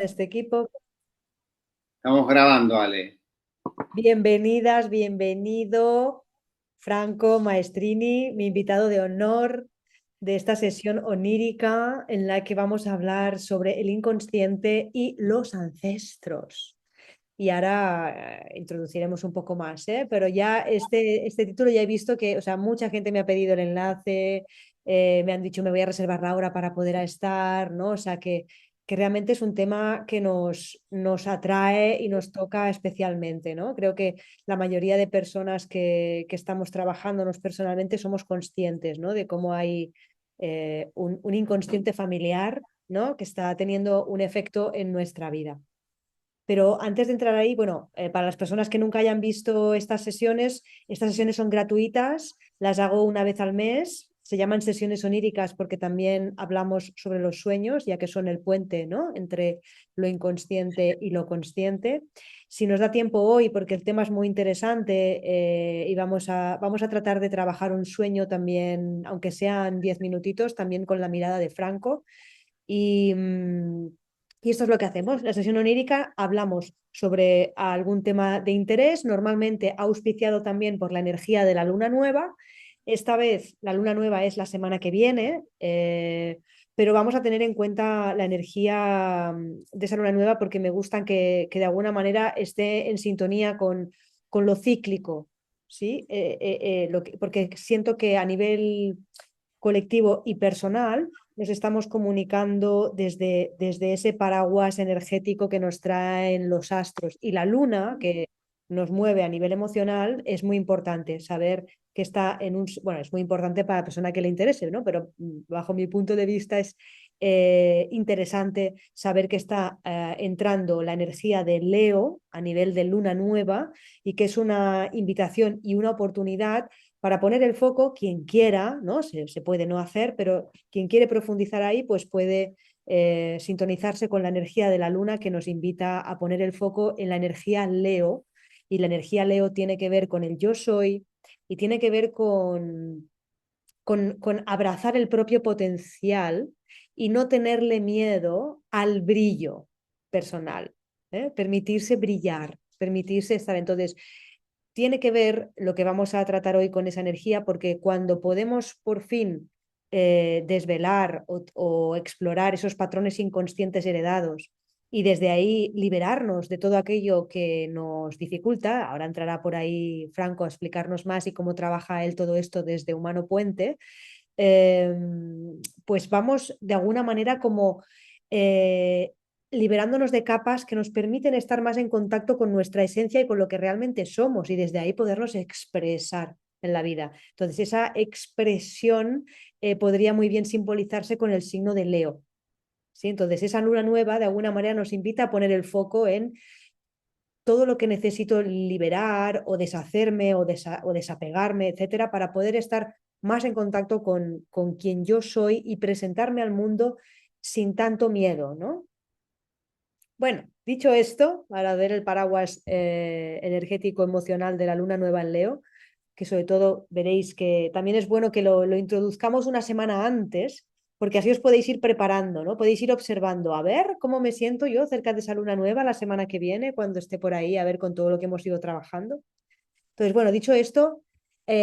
este equipo. Estamos grabando, Ale. Bienvenidas, bienvenido, Franco Maestrini, mi invitado de honor de esta sesión onírica en la que vamos a hablar sobre el inconsciente y los ancestros. Y ahora introduciremos un poco más, ¿eh? Pero ya este título ya he visto que, o sea, mucha gente me ha pedido el enlace, me han dicho me voy a reservar la hora para poder estar, ¿no? O sea, que realmente es un tema que nos atrae y nos toca especialmente, ¿no? Creo que la mayoría de personas que estamos trabajándonos personalmente somos conscientes, ¿no? De cómo hay un inconsciente familiar, ¿no? Que está teniendo un efecto en nuestra vida. Pero antes de entrar ahí, bueno, para las personas que nunca hayan visto estas sesiones son gratuitas, las hago una vez al mes, se llaman sesiones oníricas porque también hablamos sobre los sueños, ya que son el puente, ¿no? Entre lo inconsciente y lo consciente. Si nos da tiempo hoy, porque el tema es muy interesante y vamos a tratar de trabajar un sueño también, aunque sean 10 minutitos, también con la mirada de Franco. Y, y esto es lo que hacemos. La sesión onírica hablamos sobre algún tema de interés, normalmente auspiciado también por la energía de la luna nueva. Esta vez la luna nueva es la semana que viene, pero vamos a tener en cuenta la energía de esa luna nueva porque me gusta que de alguna manera esté en sintonía con lo cíclico, ¿sí? Porque siento que a nivel colectivo y personal nos estamos comunicando desde ese paraguas energético que nos traen los astros. Y la luna, que nos mueve a nivel emocional, es muy importante saber que está en un... Bueno, es muy importante para la persona que le interese, ¿no? Pero bajo mi punto de vista es interesante saber que está entrando la energía de Leo a nivel de luna nueva y que es una invitación y una oportunidad para poner el foco, quien quiera, ¿no? Se puede no hacer, pero quien quiere profundizar ahí, pues puede sintonizarse con la energía de la luna que nos invita a poner el foco en la energía Leo. Y la energía Leo tiene que ver con el yo soy y tiene que ver con abrazar el propio potencial y no tenerle miedo al brillo personal, ¿eh? Permitirse brillar, permitirse estar. Entonces, tiene que ver lo que vamos a tratar hoy con esa energía, porque cuando podemos por fin desvelar o explorar esos patrones inconscientes heredados y desde ahí liberarnos de todo aquello que nos dificulta, ahora entrará por ahí Franco a explicarnos más y cómo trabaja él todo esto desde Humano Puente, eh, pues vamos de alguna manera como eh, liberándonos de capas que nos permiten estar más en contacto con nuestra esencia y con lo que realmente somos y desde ahí podernos expresar en la vida. Entonces, esa expresión podría muy bien simbolizarse con el signo de Leo. ¿Sí? Entonces, esa luna nueva de alguna manera nos invita a poner el foco en todo lo que necesito liberar o deshacerme o desapegarme, etcétera, para poder estar más en contacto con quien yo soy y presentarme al mundo sin tanto miedo, ¿no? Bueno, dicho esto, para ver el paraguas energético emocional de la luna nueva en Leo, que sobre todo veréis que también es bueno que lo introduzcamos una semana antes, porque así os podéis ir preparando, ¿no? Podéis ir observando, a ver cómo me siento yo cerca de esa luna nueva la semana que viene, cuando esté por ahí, a ver con todo lo que hemos ido trabajando. Entonces, bueno, dicho esto,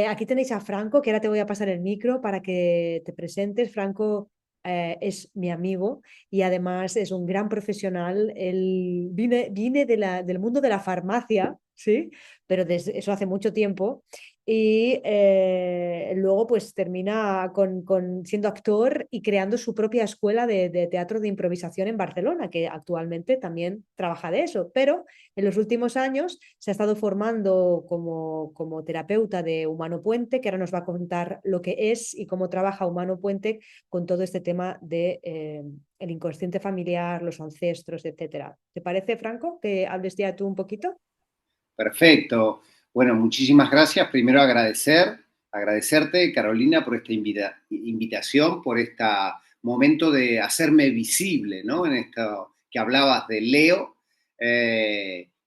aquí tenéis a Franco, que ahora te voy a pasar el micro para que te presentes. Franco es mi amigo y además es un gran profesional. Él viene del mundo de la farmacia, ¿sí? Pero desde eso hace mucho tiempo. Y luego pues termina siendo actor y creando su propia escuela de teatro de improvisación en Barcelona, que actualmente también trabaja de eso. Pero en los últimos años se ha estado formando como terapeuta de Humano Puente, que ahora nos va a contar lo que es y cómo trabaja Humano Puente con todo este tema de el inconsciente familiar, los ancestros, etcétera. ¿Te parece, Franco, que hables ya tú un poquito? Perfecto. Bueno, muchísimas gracias. Primero agradecerte, Carolina, por esta invitación, por este momento de hacerme visible, ¿no? En esto que hablabas de Leo.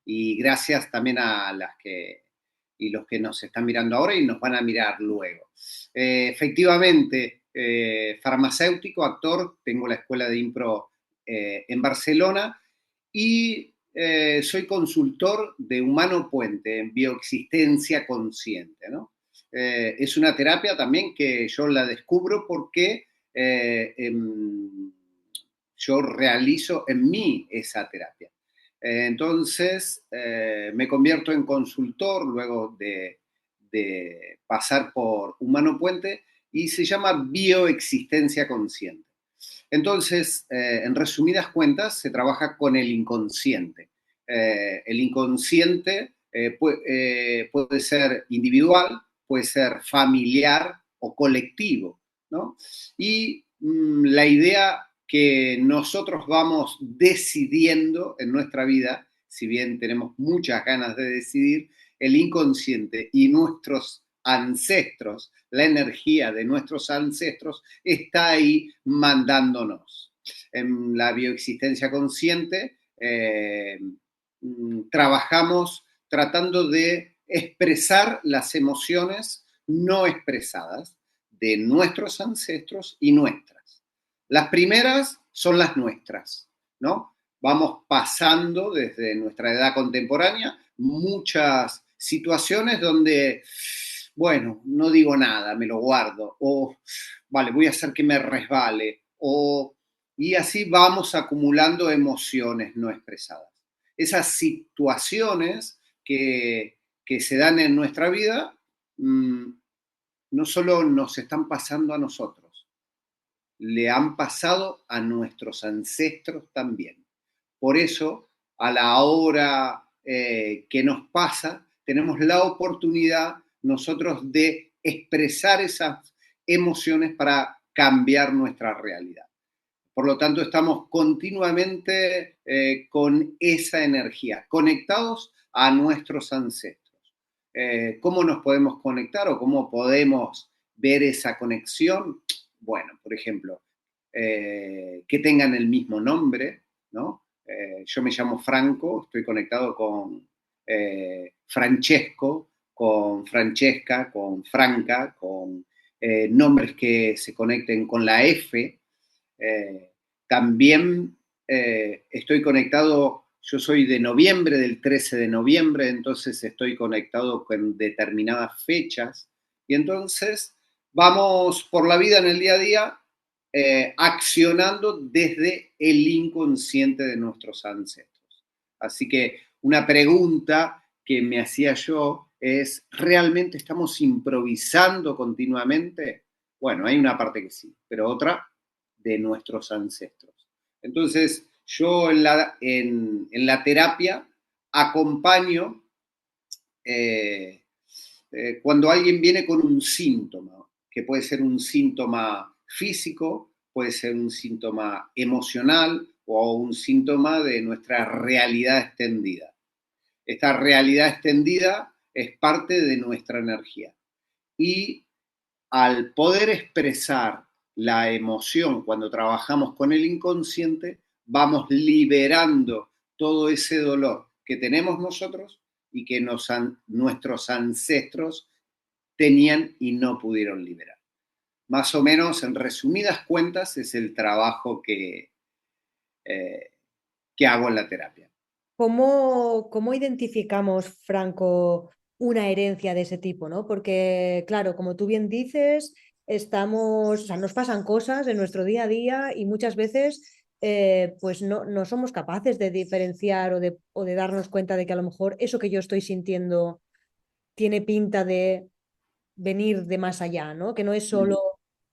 Y gracias también a las que y los que nos están mirando ahora y nos van a mirar luego. Efectivamente, farmacéutico, actor, tengo la escuela de impro en Barcelona y soy consultor de Humano Puente en bioexistencia consciente, ¿no? Es una terapia también que yo la descubro porque yo realizo en mí esa terapia. Entonces, me convierto en consultor luego de pasar por Humano Puente y se llama bioexistencia consciente. Entonces, en resumidas cuentas, se trabaja con el inconsciente. El inconsciente puede ser individual, puede ser familiar o colectivo, ¿no? Y la idea que nosotros vamos decidiendo en nuestra vida, si bien tenemos muchas ganas de decidir, el inconsciente y nuestros ancestros, la energía de nuestros ancestros está ahí mandándonos. En la bioexistencia consciente trabajamos tratando de expresar las emociones no expresadas de nuestros ancestros y nuestras. Las primeras son las nuestras, ¿no? Vamos pasando desde nuestra edad contemporánea muchas situaciones donde, bueno, no digo nada, me lo guardo, o vale, voy a hacer que me resbale, y así vamos acumulando emociones no expresadas. Esas situaciones que se dan en nuestra vida no solo nos están pasando a nosotros, le han pasado a nuestros ancestros también. Por eso, a la hora que nos pasa, tenemos la oportunidad nosotros de expresar esas emociones para cambiar nuestra realidad. Por lo tanto, estamos continuamente con esa energía, conectados a nuestros ancestros. ¿Cómo nos podemos conectar o cómo podemos ver esa conexión? Bueno, por ejemplo, que tengan el mismo nombre, ¿no? Yo me llamo Franco, estoy conectado con Francesco, con Francesca, con Franca, con nombres que se conecten con la F. Eh, También estoy conectado, yo soy de noviembre, del 13 de noviembre, entonces estoy conectado con determinadas fechas y entonces vamos por la vida en el día a día accionando desde el inconsciente de nuestros ancestros. Así que una pregunta que me hacía yo es, ¿realmente estamos improvisando continuamente? Bueno, hay una parte que sí, pero otra de nuestros ancestros. Entonces, yo en la terapia acompaño cuando alguien viene con un síntoma, que puede ser un síntoma físico, puede ser un síntoma emocional o un síntoma de nuestra realidad extendida. Esta realidad extendida es parte de nuestra energía. Y al poder expresar la emoción cuando trabajamos con el inconsciente, vamos liberando todo ese dolor que tenemos nosotros y que nuestros ancestros tenían y no pudieron liberar. Más o menos, en resumidas cuentas, es el trabajo eh, que hago en la terapia. Cómo identificamos, Franco, una herencia de ese tipo, ¿no? Porque, claro, como tú bien dices, estamos, o sea, nos pasan cosas en nuestro día a día y muchas veces pues no somos capaces de diferenciar o de darnos cuenta de que a lo mejor eso que yo estoy sintiendo tiene pinta de venir de más allá, ¿no? Que no es solo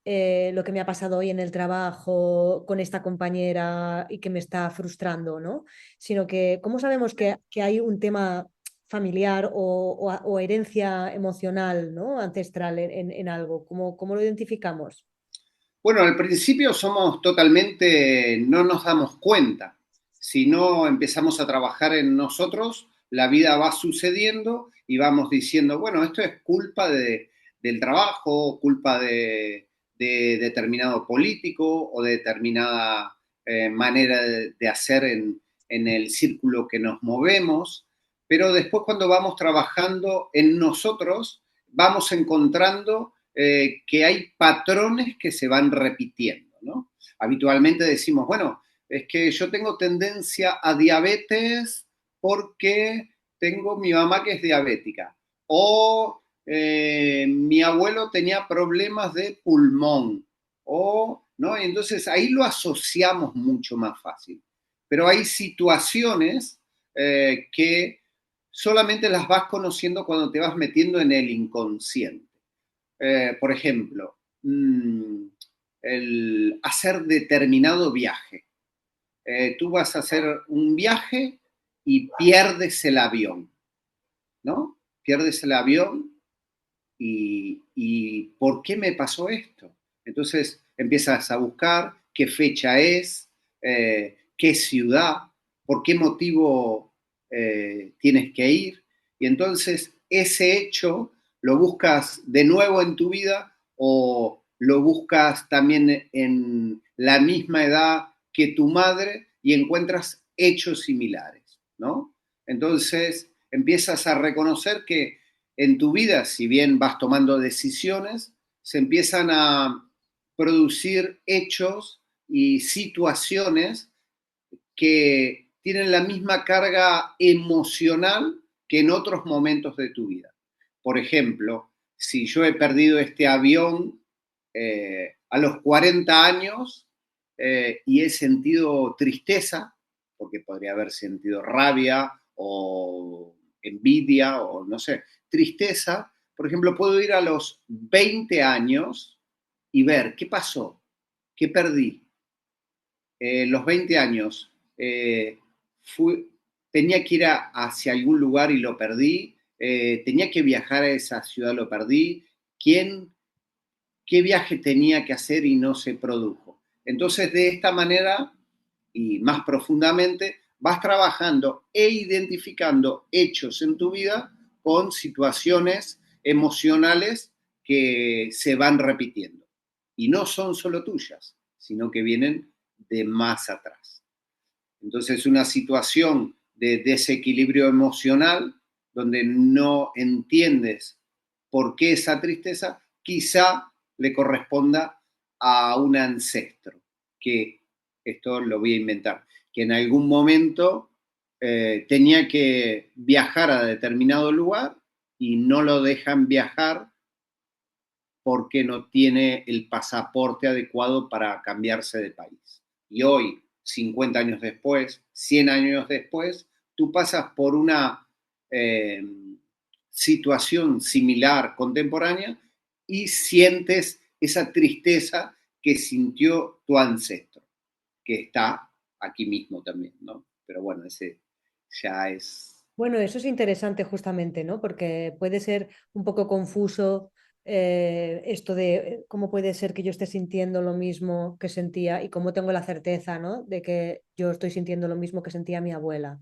lo que me ha pasado hoy en el trabajo con esta compañera y que me está frustrando, ¿no? Sino que, ¿cómo sabemos que hay un tema familiar o herencia emocional, ¿no? Ancestral en algo? ¿Cómo lo identificamos? Bueno, al principio somos totalmente, no nos damos cuenta. Si no empezamos a trabajar en nosotros, la vida va sucediendo y vamos diciendo, bueno, esto es culpa del trabajo, culpa de determinado político o de determinada manera de hacer en el círculo que nos movemos. Pero después cuando vamos trabajando en nosotros, vamos encontrando que hay patrones que se van repitiendo, ¿no? Habitualmente decimos, bueno, es que yo tengo tendencia a diabetes porque tengo mi mamá que es diabética. O mi abuelo tenía problemas de pulmón. O, ¿no? Entonces ahí lo asociamos mucho más fácil. Pero hay situaciones que solamente las vas conociendo cuando te vas metiendo en el inconsciente. Por ejemplo, el hacer determinado viaje. Tú vas a hacer un viaje y pierdes el avión, ¿no? Pierdes el avión y ¿por qué me pasó esto? Entonces empiezas a buscar qué fecha es, qué ciudad, por qué motivo tienes que ir. Y entonces ese hecho lo buscas de nuevo en tu vida o lo buscas también en la misma edad que tu madre y encuentras hechos similares, ¿no? Entonces empiezas a reconocer que en tu vida, si bien vas tomando decisiones, se empiezan a producir hechos y situaciones que tienen la misma carga emocional que en otros momentos de tu vida. Por ejemplo, si yo he perdido este avión a los 40 años y he sentido tristeza, porque podría haber sentido rabia o envidia o no sé, tristeza, por ejemplo, puedo ir a los 20 años y ver qué pasó, qué perdí, los 20 años, fui, tenía que ir hacia algún lugar y lo perdí, tenía que viajar a esa ciudad, lo perdí, ¿quién, qué viaje tenía que hacer y no se produjo? Entonces, de esta manera y más profundamente, vas trabajando e identificando hechos en tu vida con situaciones emocionales que se van repitiendo. Y no son solo tuyas, sino que vienen de más atrás. Entonces, una situación de desequilibrio emocional donde no entiendes por qué esa tristeza, quizá le corresponda a un ancestro, que esto lo voy a inventar, que en algún momento tenía que viajar a determinado lugar y no lo dejan viajar porque no tiene el pasaporte adecuado para cambiarse de país. Y hoy, 50 años después, 100 años después, tú pasas por una eh, situación similar, contemporánea, y sientes esa tristeza que sintió tu ancestro, que está aquí mismo también, ¿no? Pero bueno, ese ya es... Bueno, eso es interesante justamente, ¿no? Porque puede ser un poco confuso esto de cómo puede ser que yo esté sintiendo lo mismo que sentía y cómo tengo la certeza, ¿no? De que yo estoy sintiendo lo mismo que sentía mi abuela.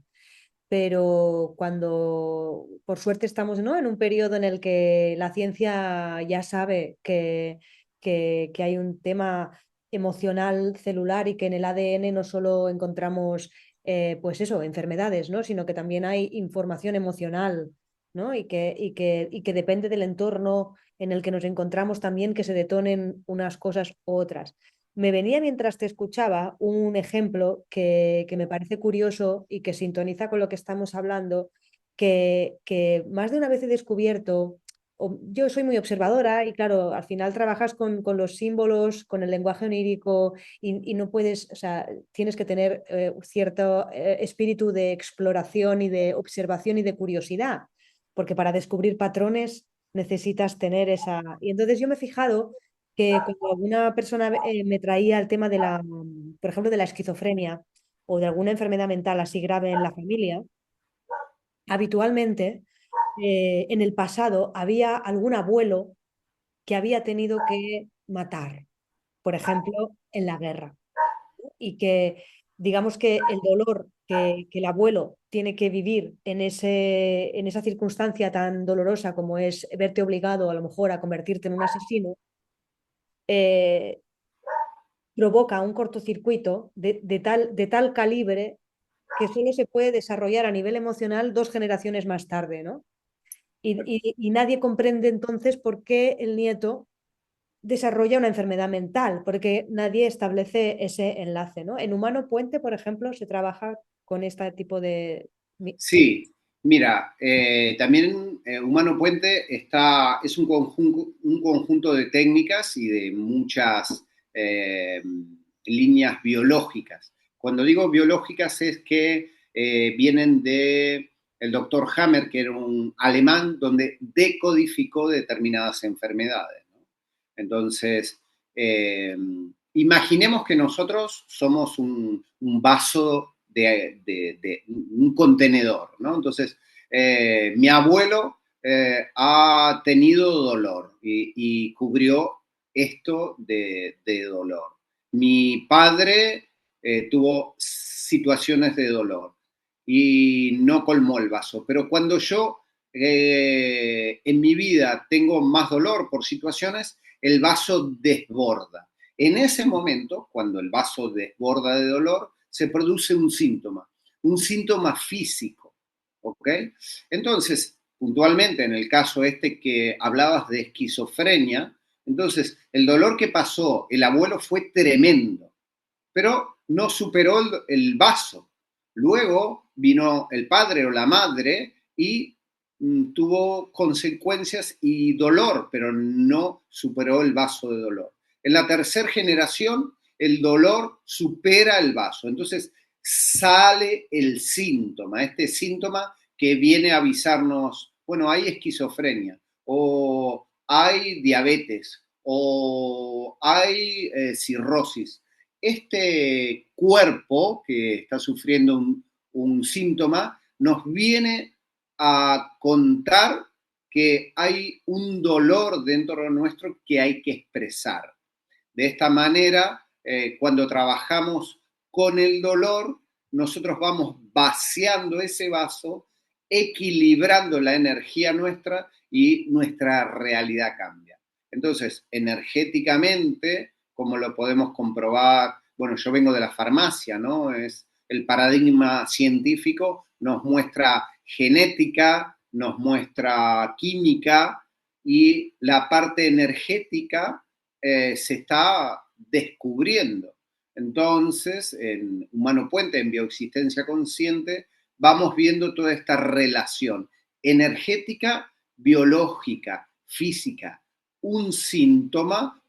Pero cuando, por suerte, estamos, ¿no?, en un periodo en el que la ciencia ya sabe que hay un tema emocional celular y que en el ADN no solo encontramos, pues eso, enfermedades, ¿no?, sino que también hay información emocional, ¿no? Y que depende del entorno en el que nos encontramos también que se detonen unas cosas u otras. Me venía mientras te escuchaba un ejemplo que me parece curioso y que sintoniza con lo que estamos hablando, que más de una vez he descubierto, yo soy muy observadora y claro, al final trabajas con los símbolos, con el lenguaje onírico y no puedes, o sea, tienes que tener cierto espíritu de exploración y de observación y de curiosidad, porque para descubrir patrones necesitas tener esa... Y entonces yo me he fijado que cuando alguna persona me traía el tema de la, por ejemplo, de la esquizofrenia o de alguna enfermedad mental así grave en la familia, habitualmente en el pasado había algún abuelo que había tenido que matar, por ejemplo, en la guerra, y que digamos que el dolor que el abuelo tiene que vivir en esa circunstancia tan dolorosa como es verte obligado a lo mejor a convertirte en un asesino, eh, provoca un cortocircuito de tal calibre que solo se puede desarrollar a nivel emocional 2 generaciones más tarde, ¿no? Y nadie comprende entonces por qué el nieto desarrolla una enfermedad mental, porque nadie establece ese enlace, ¿no? En Humano Puente, por ejemplo, se trabaja con este tipo de... Sí, mira, también Humano Puente es un conjunto de técnicas y de muchas eh, líneas biológicas. Cuando digo biológicas es que vienen de el doctor Hammer, que era un alemán, donde decodificó determinadas enfermedades, ¿no? Entonces, eh, imaginemos que nosotros somos un vaso de un contenedor, ¿no? Entonces, mi abuelo ha tenido dolor y cubrió esto de dolor. Mi padre tuvo situaciones de dolor y no colmó el vaso, pero cuando yo en mi vida tengo más dolor por situaciones, el vaso desborda. En ese momento, cuando el vaso desborda de dolor, se produce un síntoma físico, ¿ok? Entonces, puntualmente, en el caso este que hablabas de esquizofrenia, entonces el dolor que pasó el abuelo fue tremendo, pero no superó el vaso. Luego vino el padre o la madre y tuvo consecuencias y dolor, pero no superó el vaso de dolor. En la tercera generación, el dolor supera el vaso. Entonces sale el síntoma, este síntoma que viene a avisarnos, bueno, hay esquizofrenia o hay diabetes o hay cirrosis. Este cuerpo que está sufriendo un síntoma nos viene a contar que hay un dolor dentro de nuestro que hay que expresar. De esta manera, cuando trabajamos con el dolor, nosotros vamos vaciando ese vaso, equilibrando la energía nuestra y nuestra realidad cambia. Entonces, energéticamente, como lo podemos comprobar, bueno, yo vengo de la farmacia, ¿no? Es el paradigma científico, nos muestra genética, nos muestra química y la parte energética se está descubriendo. Entonces, en Humano Puente, en Bioexistencia Consciente, vamos viendo toda esta relación energética, biológica, física. Un síntoma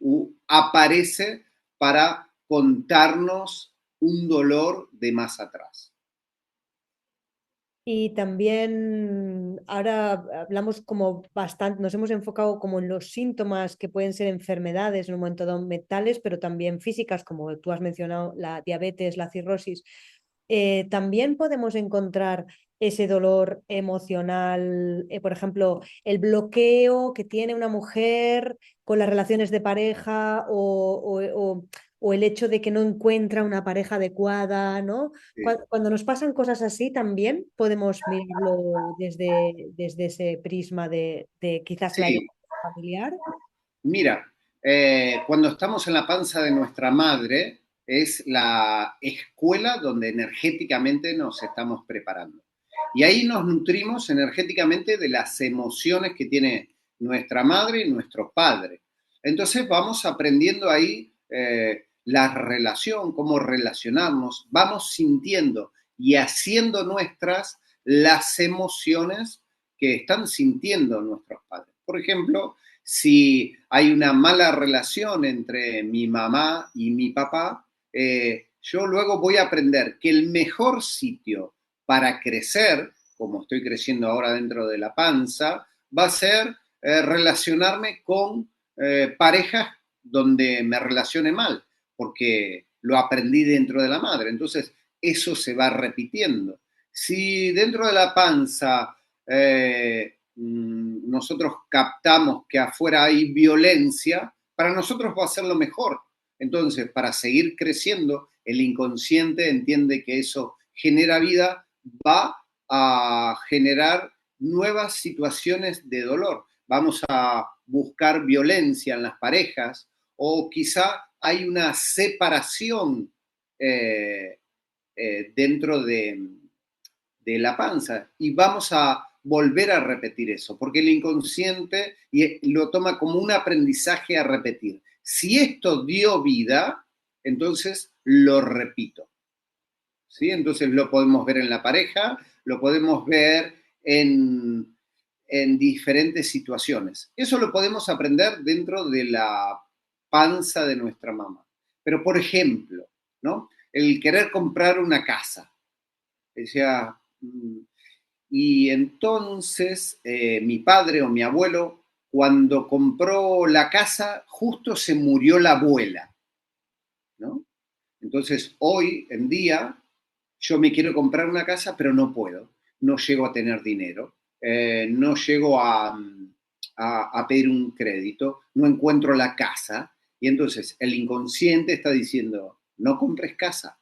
aparece para contarnos un dolor de más atrás. Y también ahora hablamos como bastante, nos hemos enfocado como en los síntomas que pueden ser enfermedades en un momento dado mentales, pero también físicas, como tú has mencionado, la diabetes, la cirrosis. También podemos encontrar ese dolor emocional, por ejemplo, el bloqueo que tiene una mujer con las relaciones de pareja o el hecho de que no encuentra una pareja adecuada, ¿no? Sí. Cuando nos pasan cosas así, también podemos mirarlo desde ese prisma de quizás la Sí, herencia familiar. mira, cuando estamos en la panza de nuestra madre, es la escuela donde energéticamente nos estamos preparando. Y ahí nos nutrimos energéticamente de las emociones que tiene nuestra madre y nuestro padre. Entonces vamos aprendiendo ahí la relación, cómo relacionarnos, vamos sintiendo y haciendo nuestras las emociones que están sintiendo nuestros padres. Por ejemplo, si hay una mala relación entre mi mamá y mi papá, yo luego voy a aprender que el mejor sitio para crecer, como estoy creciendo ahora dentro de la panza, va a ser relacionarme con parejas donde me relacione mal, porque lo aprendí dentro de la madre. Entonces, eso se va repitiendo. Si dentro de la panza nosotros captamos que afuera hay violencia, para nosotros va a ser lo mejor. Entonces, para seguir creciendo, el inconsciente entiende que eso genera vida, va a generar nuevas situaciones de dolor. Vamos a buscar violencia en las parejas o quizá hay una separación dentro de la panza y vamos a volver a repetir eso, porque el inconsciente lo toma como un aprendizaje a repetir. Si esto dio vida, entonces lo repito. ¿Sí? Entonces lo podemos ver en la pareja, lo podemos ver en diferentes situaciones. Eso lo podemos aprender dentro de la panza de nuestra mamá. Pero, por ejemplo, ¿no? El querer comprar una casa. Decía, y entonces mi padre o mi abuelo, cuando compró la casa, justo se murió la abuela, ¿no? Entonces, hoy en día, yo me quiero comprar una casa, pero no puedo. No llego a tener dinero, no llego a pedir un crédito, no encuentro la casa. Y entonces el inconsciente está diciendo, no compres casa,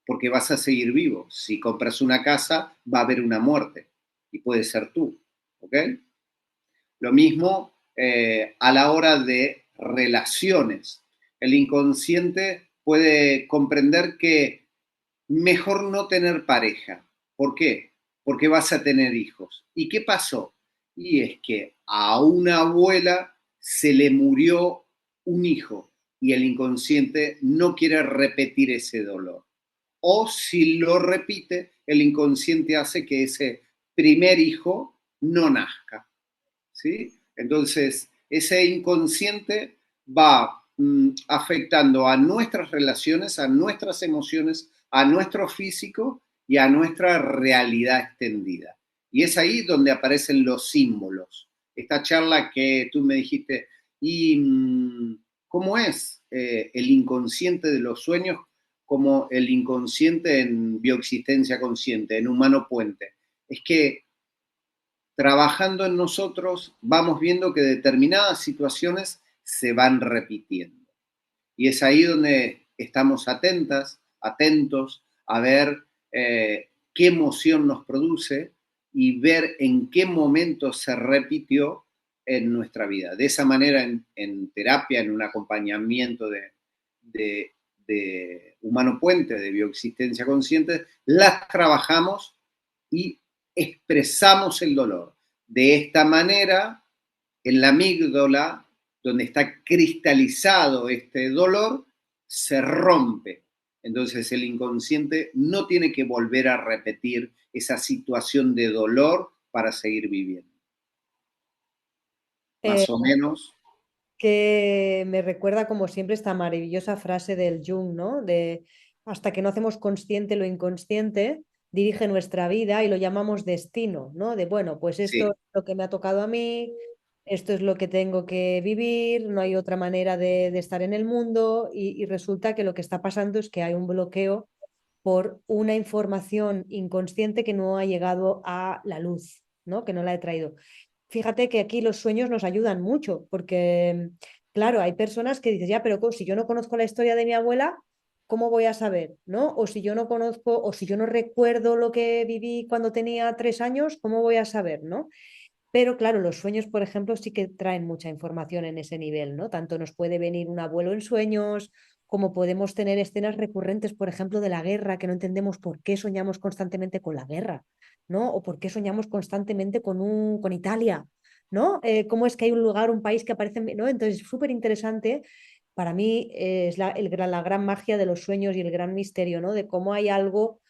porque vas a seguir vivo. Si compras una casa, va a haber una muerte, y puede ser tú. ¿Ok? Lo mismo a la hora de relaciones. El inconsciente puede comprender que mejor no tener pareja. ¿Por qué? Porque vas a tener hijos. ¿Y qué pasó? Y es que a una abuela se le murió un hijo y el inconsciente no quiere repetir ese dolor. O si lo repite, el inconsciente hace que ese primer hijo no nazca. ¿Sí? Entonces, ese inconsciente va afectando a nuestras relaciones, a nuestras emociones, a nuestro físico y a nuestra realidad extendida. Y es ahí donde aparecen los símbolos. Esta charla que tú me dijiste, ¿y cómo es el inconsciente de los sueños como el inconsciente en bioexistencia consciente, en humano puente? Es que trabajando en nosotros vamos viendo que determinadas situaciones se van repitiendo. Y es ahí donde estamos atentos a ver qué emoción nos produce y ver en qué momento se repitió en nuestra vida. De esa manera, en terapia, en un acompañamiento de humano puente, de bioexistencia consciente, las trabajamos y expresamos el dolor. De esta manera, en la amígdala, donde está cristalizado este dolor, se rompe. Entonces el inconsciente no tiene que volver a repetir esa situación de dolor para seguir viviendo. Eh, Más o menos. que me recuerda como siempre esta maravillosa frase del Jung, ¿no? De hasta que no hacemos consciente lo inconsciente, dirige nuestra vida y lo llamamos destino, ¿no? De bueno, pues esto Sí, es lo que me ha tocado a mí, esto es lo que tengo que vivir, no hay otra manera de estar en el mundo y resulta que lo que está pasando es que hay un bloqueo por una información inconsciente que no ha llegado a la luz, ¿no? Que no la he traído. Fíjate que aquí los sueños nos ayudan mucho, porque, claro, hay personas que dicen, ya, pero si yo no conozco la historia de mi abuela, ¿cómo voy a saber? ¿No? O si yo no conozco, o si yo no recuerdo lo que viví cuando tenía 3 años, ¿cómo voy a saber? ¿No? Pero claro, los sueños, por ejemplo, sí que traen mucha información en ese nivel, ¿no? Tanto nos puede venir un abuelo en sueños, como podemos tener escenas recurrentes, por ejemplo, de la guerra, que no entendemos por qué soñamos constantemente con la guerra, ¿no? O por qué soñamos constantemente con Italia, ¿no? ¿Cómo es que hay un lugar, un país que aparece, ¿no? Entonces, es súper interesante. Para mí es la gran magia de los sueños y el gran misterio, ¿no? De cómo hay algo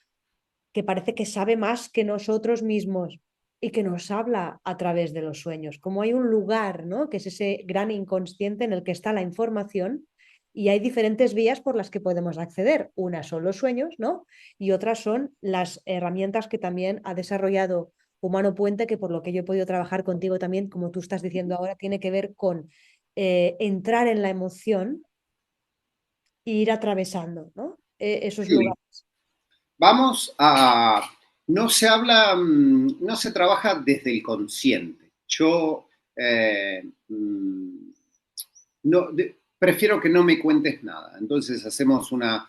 que parece que sabe más que nosotros mismos y que nos habla a través de los sueños. Como hay un lugar, ¿no? Que es ese gran inconsciente en el que está la información y hay diferentes vías por las que podemos acceder. Unas son los sueños, ¿no? Y otras son las herramientas que también ha desarrollado Humano Puente, que por lo que yo he podido trabajar contigo también, como tú estás diciendo ahora, tiene que ver con entrar en la emoción e ir atravesando, ¿no? Esos sí. lugares. Vamos a... No se habla, no se trabaja desde el consciente. Yo no, prefiero que no me cuentes nada. Entonces hacemos unas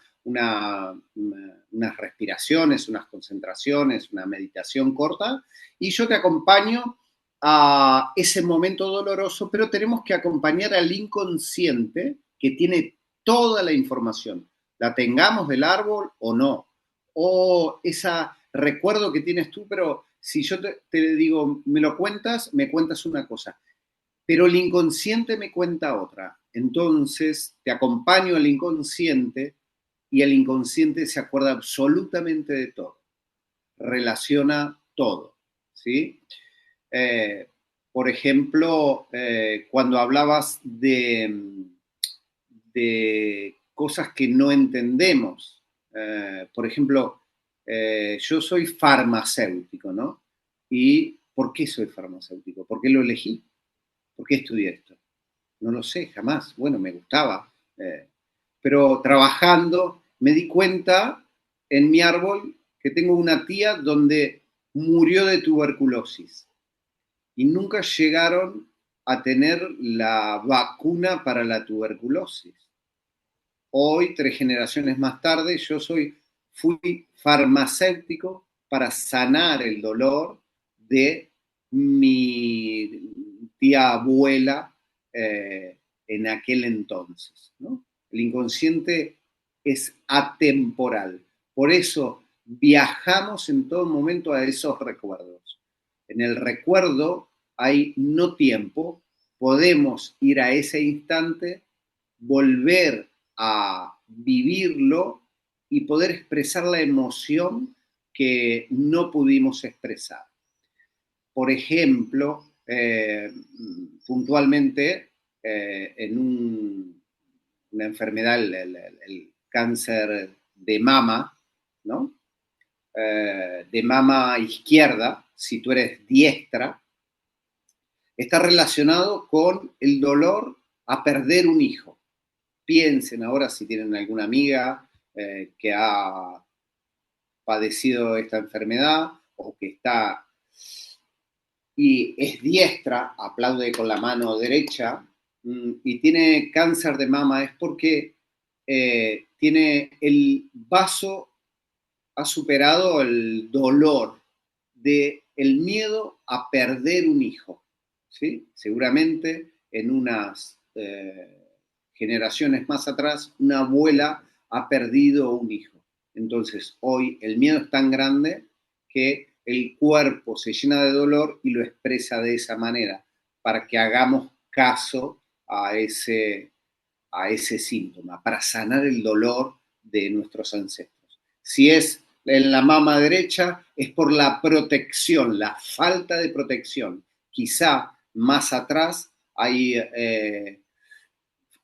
respiraciones, unas concentraciones, una meditación corta y yo te acompaño a ese momento doloroso, pero tenemos que acompañar al inconsciente que tiene toda la información, la tengamos del árbol o no, o ese recuerdo que tienes tú, pero si yo te digo, me lo cuentas, me cuentas una cosa, pero el inconsciente me cuenta otra. Entonces te acompaño al inconsciente y el inconsciente se acuerda absolutamente de todo, relaciona todo, ¿sí? Eh, por ejemplo, cuando hablabas de cosas que no entendemos, por ejemplo, yo soy farmacéutico, ¿no? ¿Y por qué soy farmacéutico? ¿Por qué lo elegí? ¿Por qué estudié esto? No lo sé, jamás. Bueno, me gustaba. Pero trabajando me di cuenta en mi árbol que tengo una tía donde murió de tuberculosis y nunca llegaron a tener la vacuna para la tuberculosis. Hoy, 3 generaciones más tarde, fui farmacéutico para sanar el dolor de mi tía abuela en aquel entonces, ¿no? El inconsciente es atemporal. Por eso viajamos en todo momento a esos recuerdos. En el recuerdo hay no tiempo, podemos ir a ese instante, volver a vivirlo y poder expresar la emoción que no pudimos expresar. Por ejemplo, puntualmente, una enfermedad, el cáncer de mama, ¿no? De mama izquierda, si tú eres diestra, está relacionado con el dolor a perder un hijo. Piensen ahora si tienen alguna amiga que ha padecido esta enfermedad o que está y es diestra, aplaude con la mano derecha, y tiene cáncer de mama, es porque tiene el vaso, ha superado el dolor de el miedo a perder un hijo, ¿sí? Seguramente en unas generaciones más atrás, una abuela ha perdido un hijo. Entonces, hoy el miedo es tan grande que el cuerpo se llena de dolor y lo expresa de esa manera, para que hagamos caso a ese síntoma, para sanar el dolor de nuestros ancestros. Si es en la mama derecha, es por la protección, la falta de protección. Quizá más atrás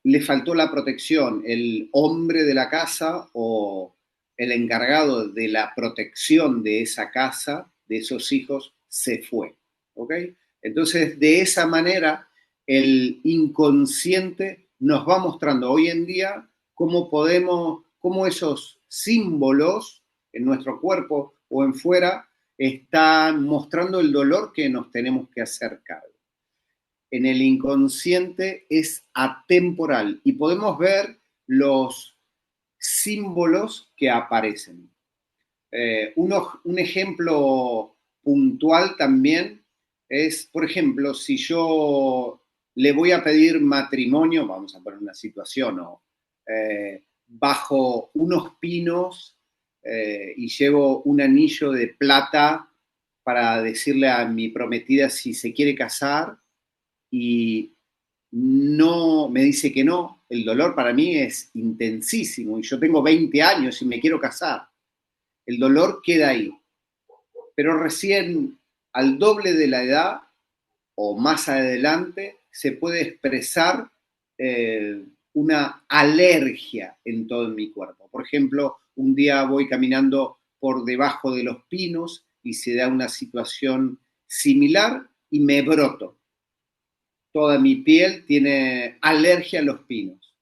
le faltó la protección, el hombre de la casa o el encargado de la protección de esa casa, de esos hijos, se fue. ¿Ok? Entonces, de esa manera, el inconsciente nos va mostrando hoy en día cómo esos símbolos en nuestro cuerpo o en fuera están mostrando el dolor que nos tenemos que hacer cargo. En el inconsciente es atemporal y podemos ver los símbolos que aparecen. Un ejemplo puntual también es, por ejemplo, si yo le voy a pedir matrimonio, vamos a poner una situación, ¿no? Bajo unos pinos y llevo un anillo de plata para decirle a mi prometida si se quiere casar y no me dice que no, el dolor para mí es intensísimo y yo tengo 20 años y me quiero casar. El dolor queda ahí. Pero recién al doble de la edad o más adelante se puede expresar una alergia en todo mi cuerpo. Por ejemplo, un día voy caminando por debajo de los pinos y se da una situación similar y me broto. Toda mi piel tiene alergia a los pinos.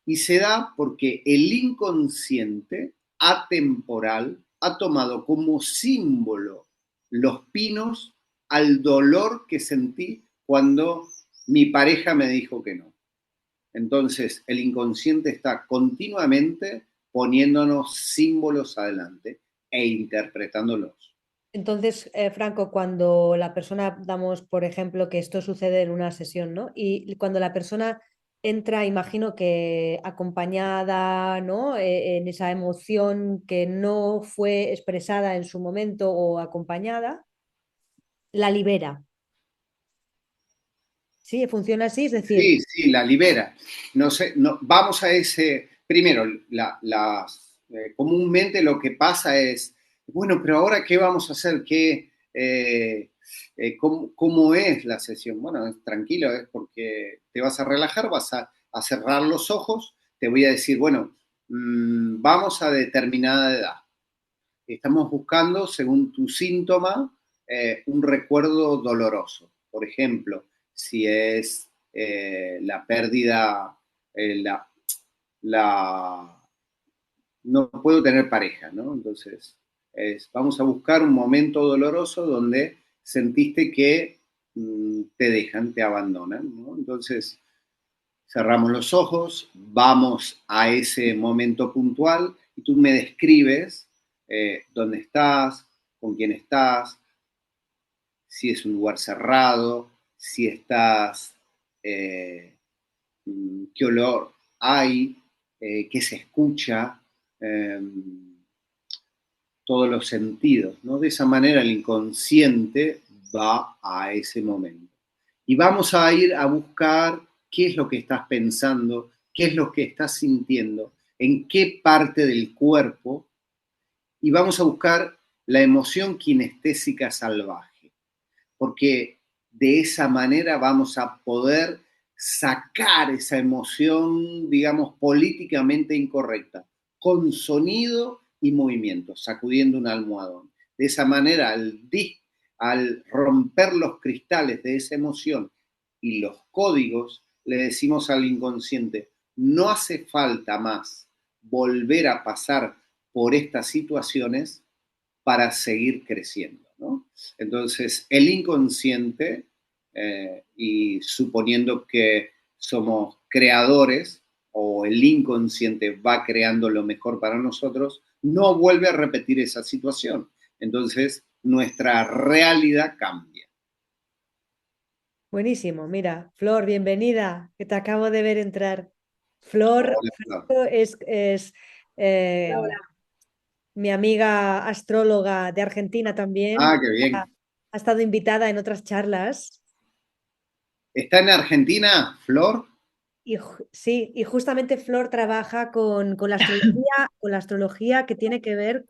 Y se da porque el inconsciente atemporal ha tomado como símbolo los pinos al dolor que sentí cuando mi pareja me dijo que no. Entonces, el inconsciente está continuamente poniéndonos símbolos adelante e interpretándolos. Entonces, Franco, cuando la persona, damos por ejemplo que esto sucede en una sesión, ¿no? Y cuando la persona entra, imagino que acompañada, ¿no? En esa emoción que no fue expresada en su momento o acompañada. la libera. Sí, funciona así, es decir, Sí, sí, la libera. No sé, no, vamos a ese. Primero, comúnmente lo que pasa es, bueno, pero ahora ¿qué vamos a hacer? ¿Cómo es la sesión? Bueno, tranquilo, es porque te vas a relajar, vas a cerrar los ojos, te voy a decir, bueno, vamos a determinada edad. Estamos buscando, según tu síntoma, un recuerdo doloroso. Por ejemplo, si es la pérdida, la, la, no puedo tener pareja, ¿no? Entonces, vamos a buscar un momento doloroso donde sentiste que te dejan, te abandonan, ¿no? Entonces, cerramos los ojos, vamos a ese momento puntual y tú me describes dónde estás, con quién estás, si es un lugar cerrado, si estás, eh, qué olor hay, qué se escucha, eh, todos los sentidos, ¿no? De esa manera el inconsciente va a ese momento. Y vamos a ir a buscar qué es lo que estás pensando, qué es lo que estás sintiendo, en qué parte del cuerpo, y vamos a buscar la emoción kinestésica salvaje, porque de esa manera vamos a poder sacar esa emoción, digamos, políticamente incorrecta, con sonido y movimiento, sacudiendo un almohadón. De esa manera, al romper los cristales de esa emoción y los códigos, le decimos al inconsciente, no hace falta más volver a pasar por estas situaciones para seguir creciendo, ¿no? Entonces, el inconsciente, y suponiendo que somos creadores o el inconsciente va creando lo mejor para nosotros, no vuelve a repetir esa situación. Entonces, nuestra realidad cambia. buenísimo. Mira, Flor, bienvenida, que te acabo de ver entrar. Flor Hola, Flor. es eh, mi amiga astróloga de Argentina también. Ah, qué bien. Ha estado invitada en otras charlas. ¿Está en Argentina, Flor? Y sí, y justamente Flor trabaja con la astrología que tiene que ver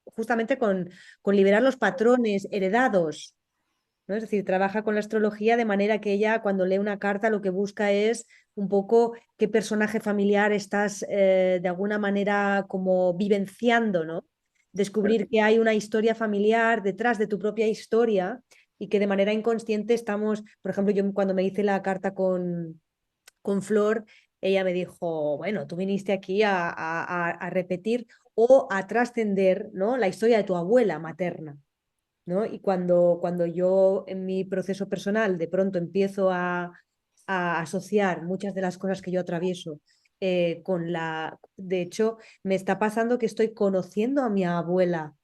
justamente con liberar los patrones heredados, ¿no? Es decir, trabaja con la astrología de manera que ella cuando lee una carta lo que busca es un poco qué personaje familiar estás de alguna manera como vivenciando, ¿no? Descubrir que hay una historia familiar detrás de tu propia historia y que de manera inconsciente estamos, por ejemplo, yo cuando me hice la carta con Flor, ella me dijo, bueno, tú viniste aquí a repetir o a trascender, ¿no? La historia de tu abuela materna. ¿No? Y cuando yo en mi proceso personal de pronto empiezo a asociar muchas de las cosas que yo atravieso con la... De hecho, me está pasando que estoy conociendo a mi abuela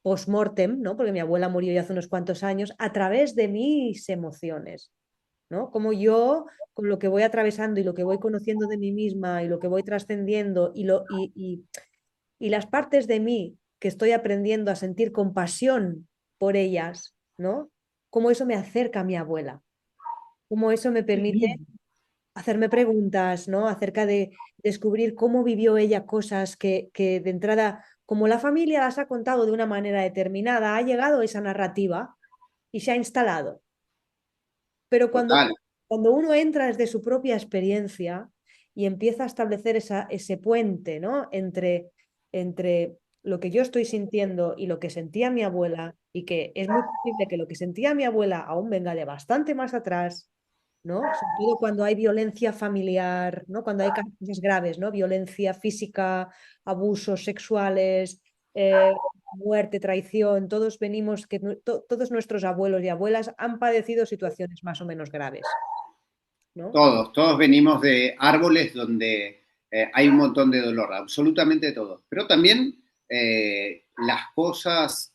post-mortem, ¿no? Porque mi abuela murió ya hace unos cuantos años, a través de mis emociones, ¿no? Como yo, con lo que voy atravesando y lo que voy conociendo de mí misma y lo que voy trascendiendo y las partes de mí que estoy aprendiendo a sentir compasión por ellas, ¿no? Cómo eso me acerca a mi abuela, cómo eso me permite hacerme preguntas, ¿no? Acerca de descubrir cómo vivió ella cosas que de entrada, como la familia las ha contado de una manera determinada, ha llegado esa narrativa y se ha instalado. Pero Total. cuando uno entra desde su propia experiencia y empieza a establecer ese puente, ¿no? Entre lo que yo estoy sintiendo y lo que sentía mi abuela, y que es muy posible que lo que sentía mi abuela aún venga de bastante más atrás, ¿no? Sobre todo cuando hay violencia familiar, ¿no? Cuando hay cosas graves, ¿no? Violencia física, abusos sexuales, muerte, traición, todos venimos, todos nuestros abuelos y abuelas han padecido situaciones más o menos graves, ¿no? Todos venimos de árboles donde hay un montón de dolor, absolutamente todos. Pero también las cosas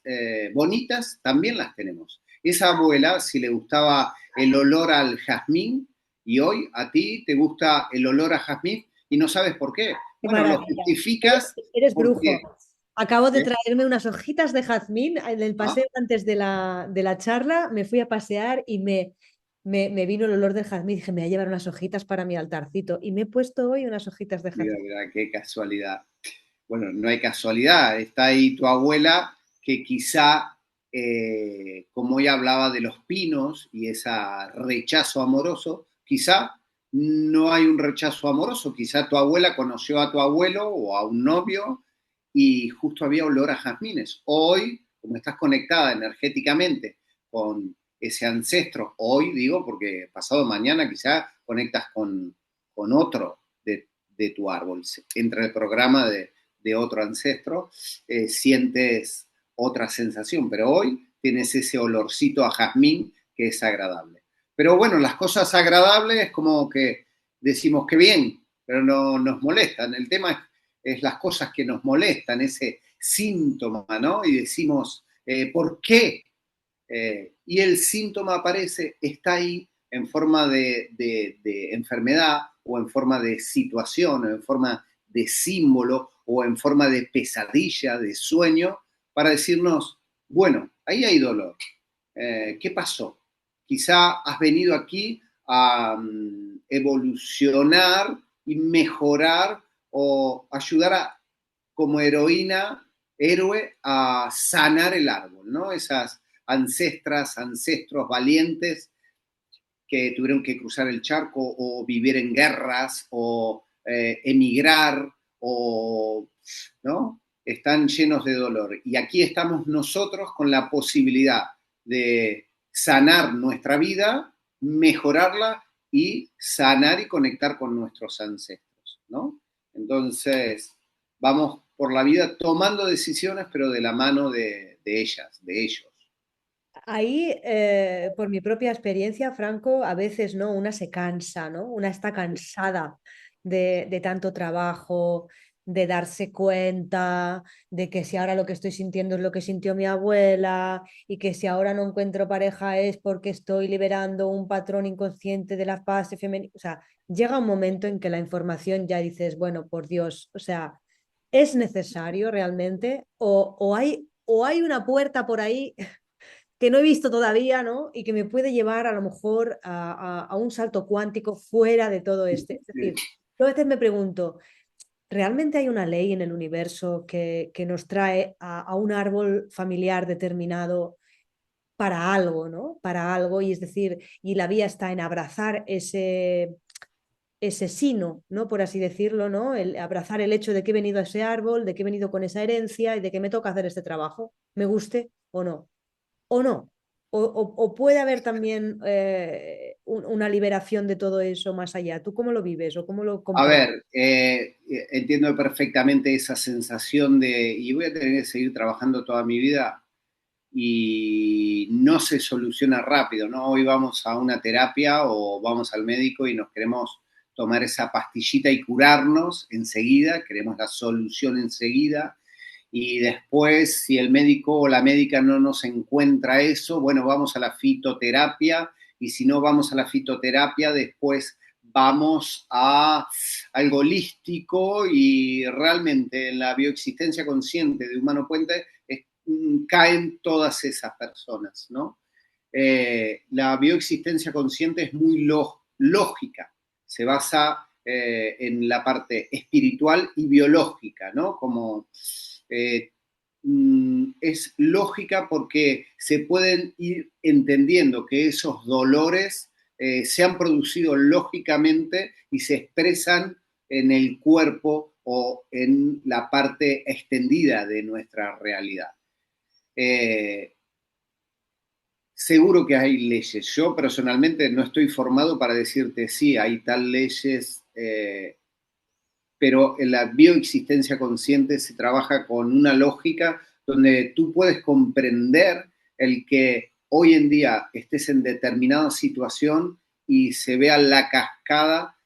bonitas también las tenemos. Esa abuela, si le gustaba el olor al jazmín, y hoy a ti te gusta el olor a jazmín y no sabes por qué. Qué Bueno, lo maravilla. justificas Eres porque brujo. Acabo de ¿sí? traerme unas hojitas de jazmín en el Ah, paseo antes de la charla. Me fui a pasear y me vino el olor del jazmín. Dije, me voy a llevar unas hojitas para mi altarcito. Y me he puesto hoy unas hojitas de mira, jazmín. mira, qué casualidad. Bueno, no hay casualidad, está ahí tu abuela que quizá, como ella hablaba de los pinos y ese rechazo amoroso, quizá no hay un rechazo amoroso, quizá tu abuela conoció a tu abuelo o a un novio y justo había olor a jazmines. Hoy, como estás conectada energéticamente con ese ancestro, hoy digo, porque pasado mañana quizá conectas con otro de tu árbol, entra el programa de otro ancestro, sientes otra sensación, pero hoy tienes ese olorcito a jazmín que es agradable. Pero bueno, las cosas agradables es como que decimos que bien, pero no nos molestan. El tema es las cosas que nos molestan, ese síntoma, ¿no? Y decimos, ¿por qué? Y el síntoma aparece, está ahí en forma de enfermedad o en forma de situación o en forma de símbolo o en forma de pesadilla, de sueño, para decirnos, bueno, ahí hay dolor. ¿Qué pasó? Quizá has venido aquí a evolucionar y mejorar o ayudar a, como heroína, héroe, a sanar el árbol, ¿no? Esas ancestras, ancestros valientes que tuvieron que cruzar el charco o vivir en guerras o emigrar o, ¿no? Están llenos de dolor. Y aquí estamos nosotros con la posibilidad de sanar nuestra vida, mejorarla y sanar y conectar con nuestros ancestros, ¿no? Entonces, vamos por la vida tomando decisiones, pero de la mano de ellas, de ellos. Ahí, por mi propia experiencia, Franco, a veces no, una se cansa, ¿no? Una está cansada de tanto trabajo, de darse cuenta de que si ahora lo que estoy sintiendo es lo que sintió mi abuela y que si ahora no encuentro pareja es porque estoy liberando un patrón inconsciente de la fase femenina. O sea, llega un momento en que la información ya dices, bueno, por Dios, o sea, ¿es necesario realmente? O hay una puerta por ahí que no he visto todavía, ¿no? Y que me puede llevar a lo mejor a un salto cuántico fuera de todo este. Es decir, yo a veces me pregunto, ¿realmente hay una ley en el universo que nos trae a un árbol familiar determinado para algo, ¿no? Para algo, y es decir, y la vía está en abrazar ese sino, ¿no? Por así decirlo, ¿no? El abrazar el hecho de que he venido a ese árbol, de que he venido con esa herencia y de que me toca hacer este trabajo, me guste o no o no. O puede haber también una liberación de todo eso más allá. ¿Tú cómo lo vives o cómo lo A comprendes? ver, entiendo perfectamente esa sensación de, y voy a tener que seguir trabajando toda mi vida y no se soluciona rápido, ¿no? Hoy vamos a una terapia o vamos al médico y nos queremos tomar esa pastillita y curarnos enseguida, queremos la solución enseguida y después si el médico o la médica no nos encuentra eso, bueno, vamos a la fitoterapia y si no vamos a la fitoterapia, después vamos a algo holístico y realmente en la bioexistencia consciente de Humano Puente caen todas esas personas, ¿no? La bioexistencia consciente es muy lógica, se basa en la parte espiritual y biológica, ¿no? Como es lógica porque se pueden ir entendiendo que esos dolores se han producido lógicamente y se expresan en el cuerpo o en la parte extendida de nuestra realidad. Eh, Seguro que hay leyes. Yo personalmente no estoy formado para decirte sí, hay tal leyes, pero en la bioexistencia consciente se trabaja con una lógica donde tú puedes comprender el que hoy en día estés en determinada situación y se vea la cascada,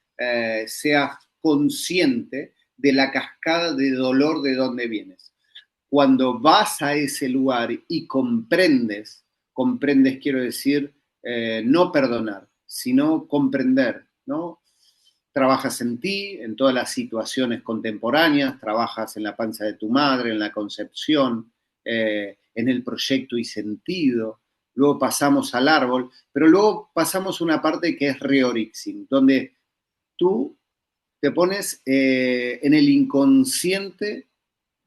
seas consciente de la cascada de dolor de donde vienes. Cuando vas a ese lugar y comprendes, quiero decir, no perdonar, sino comprender, ¿no? trabajas en ti, en todas las situaciones contemporáneas, trabajas en la panza de tu madre, en la concepción, en el proyecto y sentido, luego pasamos al árbol, pero luego pasamos una parte que es reorixing, donde tú te pones en el inconsciente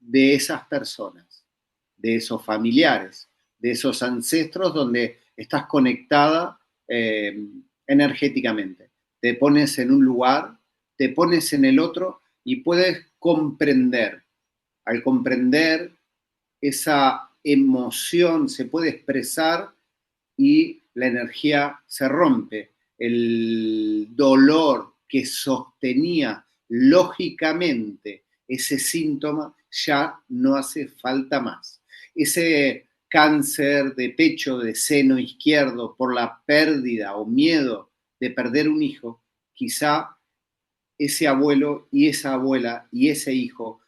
de esas personas, de esos familiares, de esos ancestros donde estás conectada energéticamente. Te pones en un lugar, te pones en el otro y puedes comprender. Al comprender, esa emoción se puede expresar y la energía se rompe. El dolor que sostenía lógicamente ese síntoma ya no hace falta más. Ese cáncer de pecho, de seno izquierdo, por la pérdida o miedo de perder un hijo, quizá ese abuelo y esa abuela y ese hijo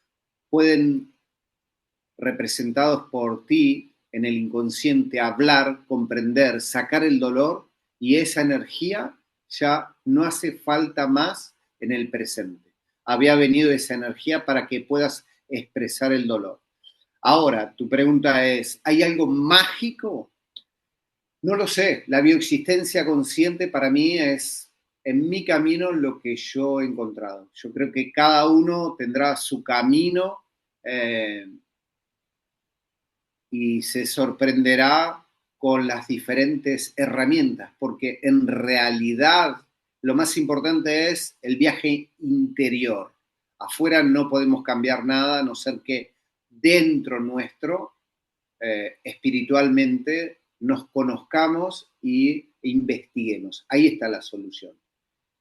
pueden, representados por ti en el inconsciente, hablar, comprender, sacar el dolor y esa energía ya no hace falta más en el presente. Había venido esa energía para que puedas expresar el dolor. Ahora, tu pregunta es, ¿hay algo mágico? No lo sé. La bioexistencia consciente para mí es en mi camino lo que yo he encontrado. Yo creo que cada uno tendrá su camino y se sorprenderá con las diferentes herramientas, porque en realidad lo más importante es el viaje interior. Afuera no podemos cambiar nada, a no ser que dentro nuestro, espiritualmente, nos conozcamos y investiguemos. Ahí está la solución.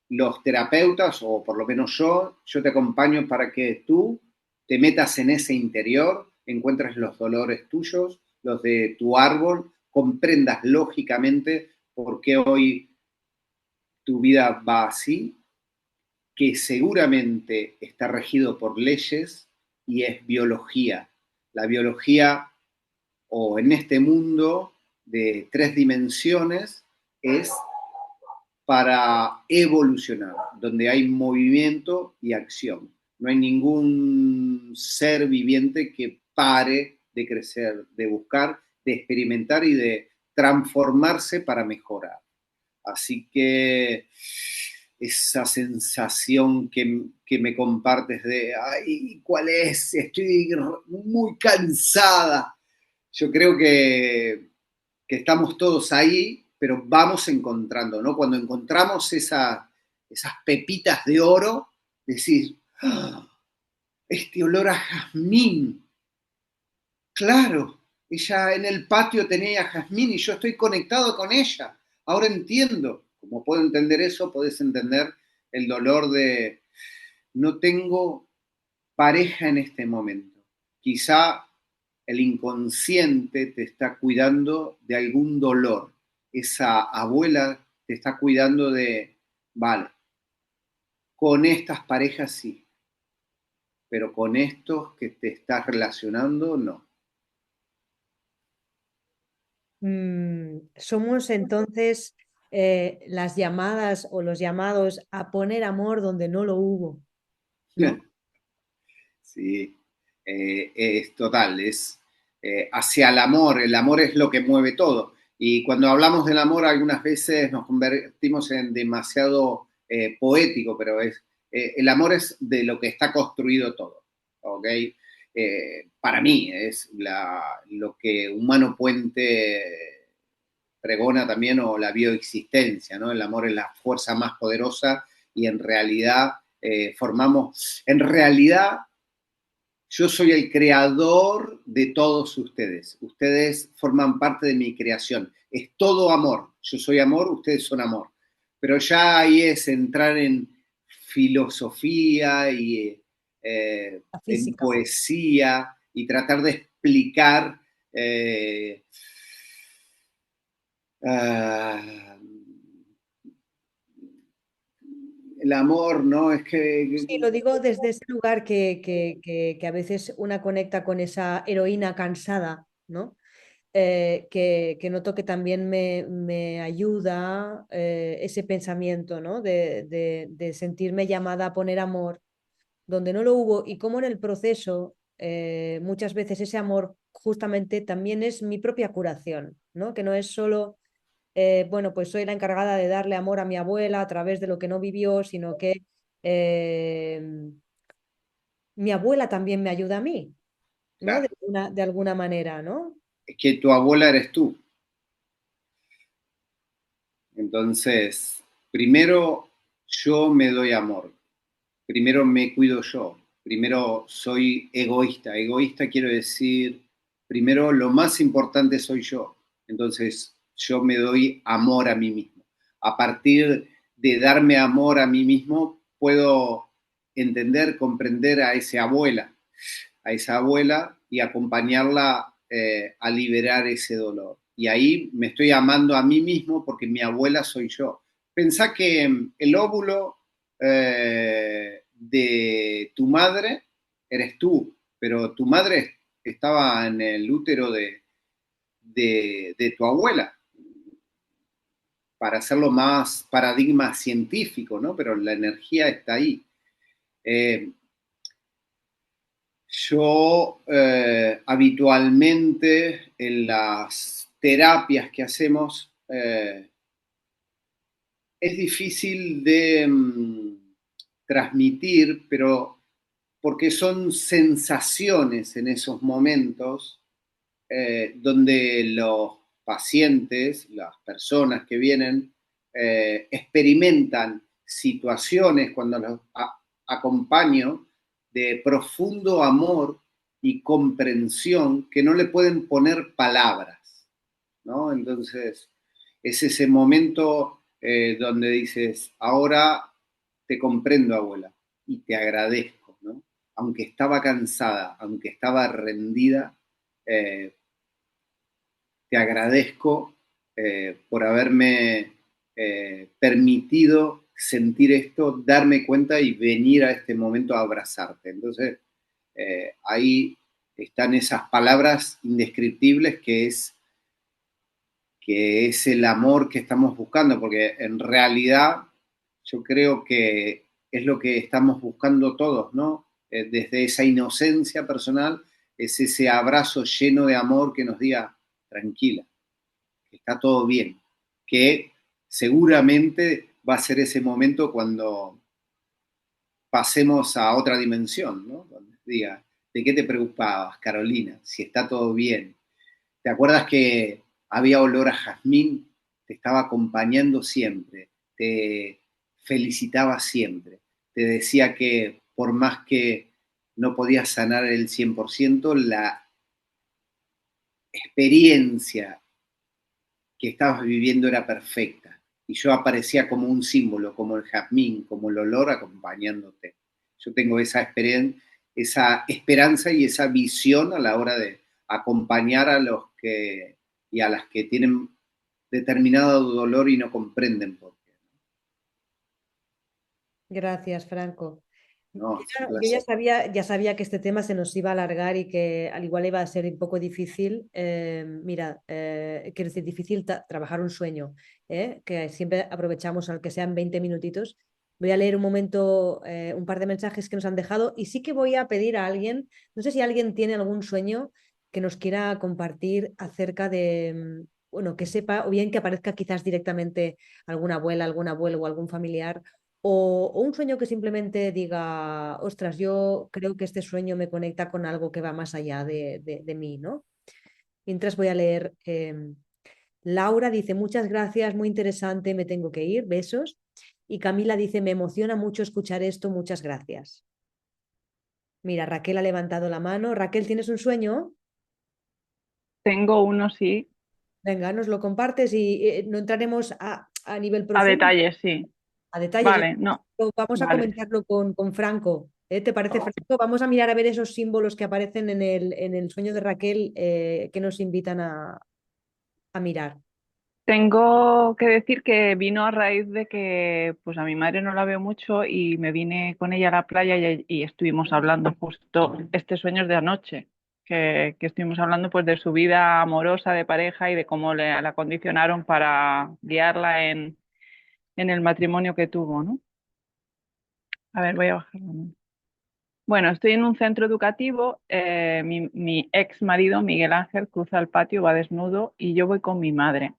Los terapeutas, o por lo menos yo te acompaño para que tú te metas en ese interior, encuentres los dolores tuyos, los de tu árbol, comprendas lógicamente por qué hoy tu vida va así, que seguramente está regido por leyes y es biología. La biología, o en este mundo de 3 dimensiones, es para evolucionar, donde hay movimiento y acción. No hay ningún ser viviente que pare de crecer, de buscar, de experimentar y de transformarse para mejorar. Así que esa sensación que me compartes de, ay, ¿cuál es? Estoy muy cansada. Yo creo que estamos todos ahí, pero vamos encontrando, ¿no? Cuando encontramos esas pepitas de oro, decir, ¡ah! Este olor a jazmín, claro, ella en el patio tenía jazmín y yo estoy conectado con ella. Ahora entiendo. Como puedo entender eso, podés entender el dolor de no tengo pareja en este momento. Quizá el inconsciente te está cuidando de algún dolor. Esa abuela te está cuidando de, vale, con estas parejas sí, pero con estos que te estás relacionando no. Somos entonces las llamadas o los llamados a poner amor donde no lo hubo, ¿no? Sí, es total, es hacia el amor es lo que mueve todo. Y cuando hablamos del amor, algunas veces nos convertimos en demasiado poético, pero el amor es de lo que está construido todo, ¿ok? Para mí es lo que Humano Puente pregona también, o la bioexistencia, ¿no? El amor es la fuerza más poderosa y en realidad en realidad yo soy el creador de todos ustedes. Ustedes forman parte de mi creación. Es todo amor. Yo soy amor, ustedes son amor. Pero ya ahí es entrar en filosofía y La en física. poesía y tratar de explicar eh, uh, el amor, ¿no? Es que Sí, lo digo desde ese lugar que a veces una conecta con esa heroína cansada, ¿no? que noto que también me ayuda ese pensamiento, ¿no? De sentirme llamada a poner amor donde no lo hubo y cómo en el proceso muchas veces ese amor justamente también es mi propia curación, ¿no? Que no es solo, bueno, pues soy la encargada de darle amor a mi abuela a través de lo que no vivió, sino que eh, mi abuela también me ayuda a mí, ¿no? Claro, De alguna manera, ¿no? es que tu abuela eres tú. Entonces, primero yo me doy amor, primero me cuido yo, primero soy egoísta. Egoísta quiero decir, primero lo más importante soy yo. Entonces, yo me doy amor a mí mismo. A partir de darme amor a mí mismo, puedo entender, comprender a esa abuela y acompañarla a liberar ese dolor. Y ahí me estoy amando a mí mismo porque mi abuela soy yo. Pensá que el óvulo de tu madre eres tú, pero tu madre estaba en el útero de tu abuela, para hacerlo más paradigma científico, ¿no? Pero la energía está ahí. Eh, Yo habitualmente en las terapias que hacemos es difícil de transmitir, pero porque son sensaciones en esos momentos donde los pacientes, las personas que vienen, experimentan situaciones cuando los acompaño de profundo amor y comprensión que no le pueden poner palabras, ¿no? Entonces, es ese momento donde dices, ahora te comprendo, abuela, y te agradezco, ¿no? Aunque estaba cansada, aunque estaba rendida, eh, te agradezco por haberme permitido sentir esto, darme cuenta y venir a este momento a abrazarte. Entonces, ahí están esas palabras indescriptibles que es el amor que estamos buscando, porque en realidad yo creo que es lo que estamos buscando todos, ¿no? Desde esa inocencia personal, es ese abrazo lleno de amor que nos diga, tranquila, que está todo bien, que seguramente va a ser ese momento cuando pasemos a otra dimensión, ¿no? Donde diga, ¿de qué te preocupabas, Carolina? Si está todo bien. ¿Te acuerdas que había olor a jazmín? Te estaba acompañando siempre, te felicitaba siempre, te decía que por más que no podías sanar el 100%, la experiencia que estabas viviendo era perfecta. Y yo aparecía como un símbolo, como el jazmín, como el olor acompañándote. Yo tengo esa esperanza y esa visión a la hora de acompañar a los que y a las que tienen determinado dolor y no comprenden por qué. Gracias, Franco. No, es un Yo placer. ya sabía que este tema se nos iba a alargar y que al igual iba a ser un poco difícil. Mira, quiero decir, difícil trabajar un sueño, que siempre aprovechamos, aunque sean 20 minutitos. Voy a leer un momento un par de mensajes que nos han dejado y sí que voy a pedir a alguien, no sé si alguien tiene algún sueño que nos quiera compartir acerca de, bueno, que sepa o bien que aparezca quizás directamente alguna abuela, algún abuelo o algún familiar o un sueño que simplemente diga, ostras, yo creo que este sueño me conecta con algo que va más allá de mí, ¿no? Mientras voy a leer, Laura dice, muchas gracias, muy interesante, me tengo que ir, besos. Y Camila dice, me emociona mucho escuchar esto, muchas gracias. Mira, Raquel ha levantado la mano. Raquel, ¿tienes un sueño? Tengo uno, sí, Venga, nos lo compartes y no entraremos a nivel a profundo, detalle, sí. a detalles. Vale, no, Vamos a vale. comentarlo con Franco. ¿Te parece, Franco? Vamos a mirar a ver esos símbolos que aparecen en el sueño de Raquel que nos invitan a mirar. Tengo que decir que vino a raíz de que pues a mi madre no la veo mucho y me vine con ella a la playa y estuvimos hablando justo este sueño es de anoche. que estuvimos hablando pues de su vida amorosa de pareja y de cómo la condicionaron para guiarla en el matrimonio que tuvo, ¿no? A ver, voy a bajarlo. Bueno, estoy en un centro educativo, mi ex marido Miguel Ángel cruza el patio, va desnudo y yo voy con mi madre.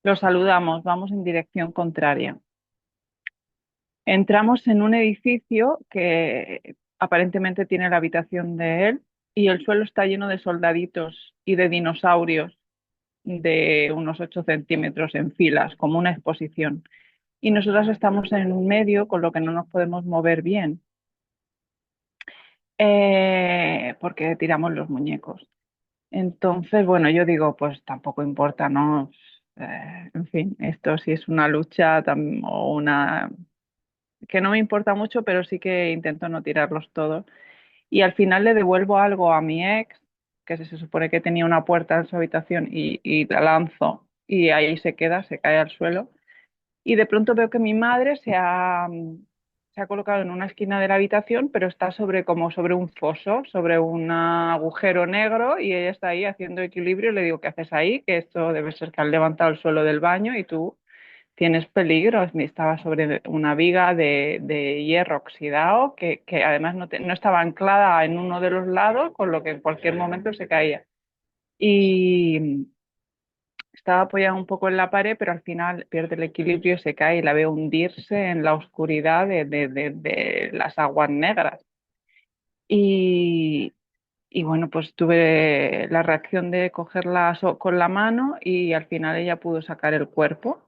Lo saludamos, vamos en dirección contraria. Entramos en un edificio que aparentemente tiene la habitación de él y el suelo está lleno de soldaditos y de dinosaurios de unos 8 centímetros en filas, como una exposición. Y nosotras estamos en un medio, con lo que no nos podemos mover bien, porque tiramos los muñecos. Entonces, bueno, yo digo, pues tampoco importa, ¿no? En fin, esto sí es una lucha o una que no me importa mucho, pero sí que intento no tirarlos todos. Y al final le devuelvo algo a mi ex, que se supone que tenía una puerta en su habitación, y la lanzo y ahí se queda, se cae al suelo. Y de pronto veo que mi madre se ha colocado en una esquina de la habitación, pero está como sobre un foso, sobre un agujero negro, y ella está ahí haciendo equilibrio. Le digo, ¿qué haces ahí? Que esto debe ser que han levantado el suelo del baño y tú tienes peligro. Estaba sobre una viga de hierro oxidado que además no estaba anclada en uno de los lados, con lo que en cualquier momento se caía. Y estaba apoyada un poco en la pared, pero al final pierde el equilibrio y se cae y la veo hundirse en la oscuridad de las aguas negras. Y, y bueno, pues tuve la reacción de cogerla con la mano y al final ella pudo sacar el cuerpo.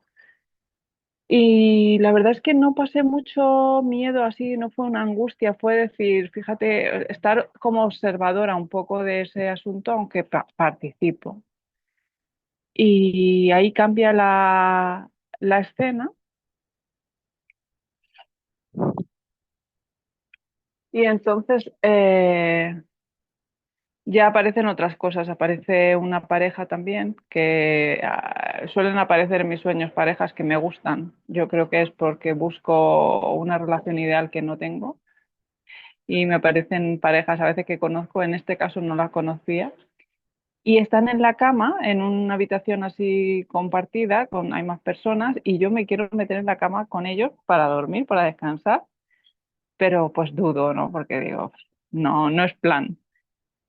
Y la verdad es que no pasé mucho miedo así, no fue una angustia, fue decir, fíjate, estar como observadora un poco de ese asunto, aunque participo. Y ahí cambia la escena y entonces ya aparecen otras cosas, aparece una pareja también, que suelen aparecer en mis sueños parejas que me gustan. Yo creo que es porque busco una relación ideal que no tengo y me aparecen parejas a veces que conozco, en este caso no las conocía. Y están en la cama, en una habitación así compartida, hay más personas, y yo me quiero meter en la cama con ellos para dormir, para descansar, pero pues dudo, ¿no? Porque digo, no, no es plan.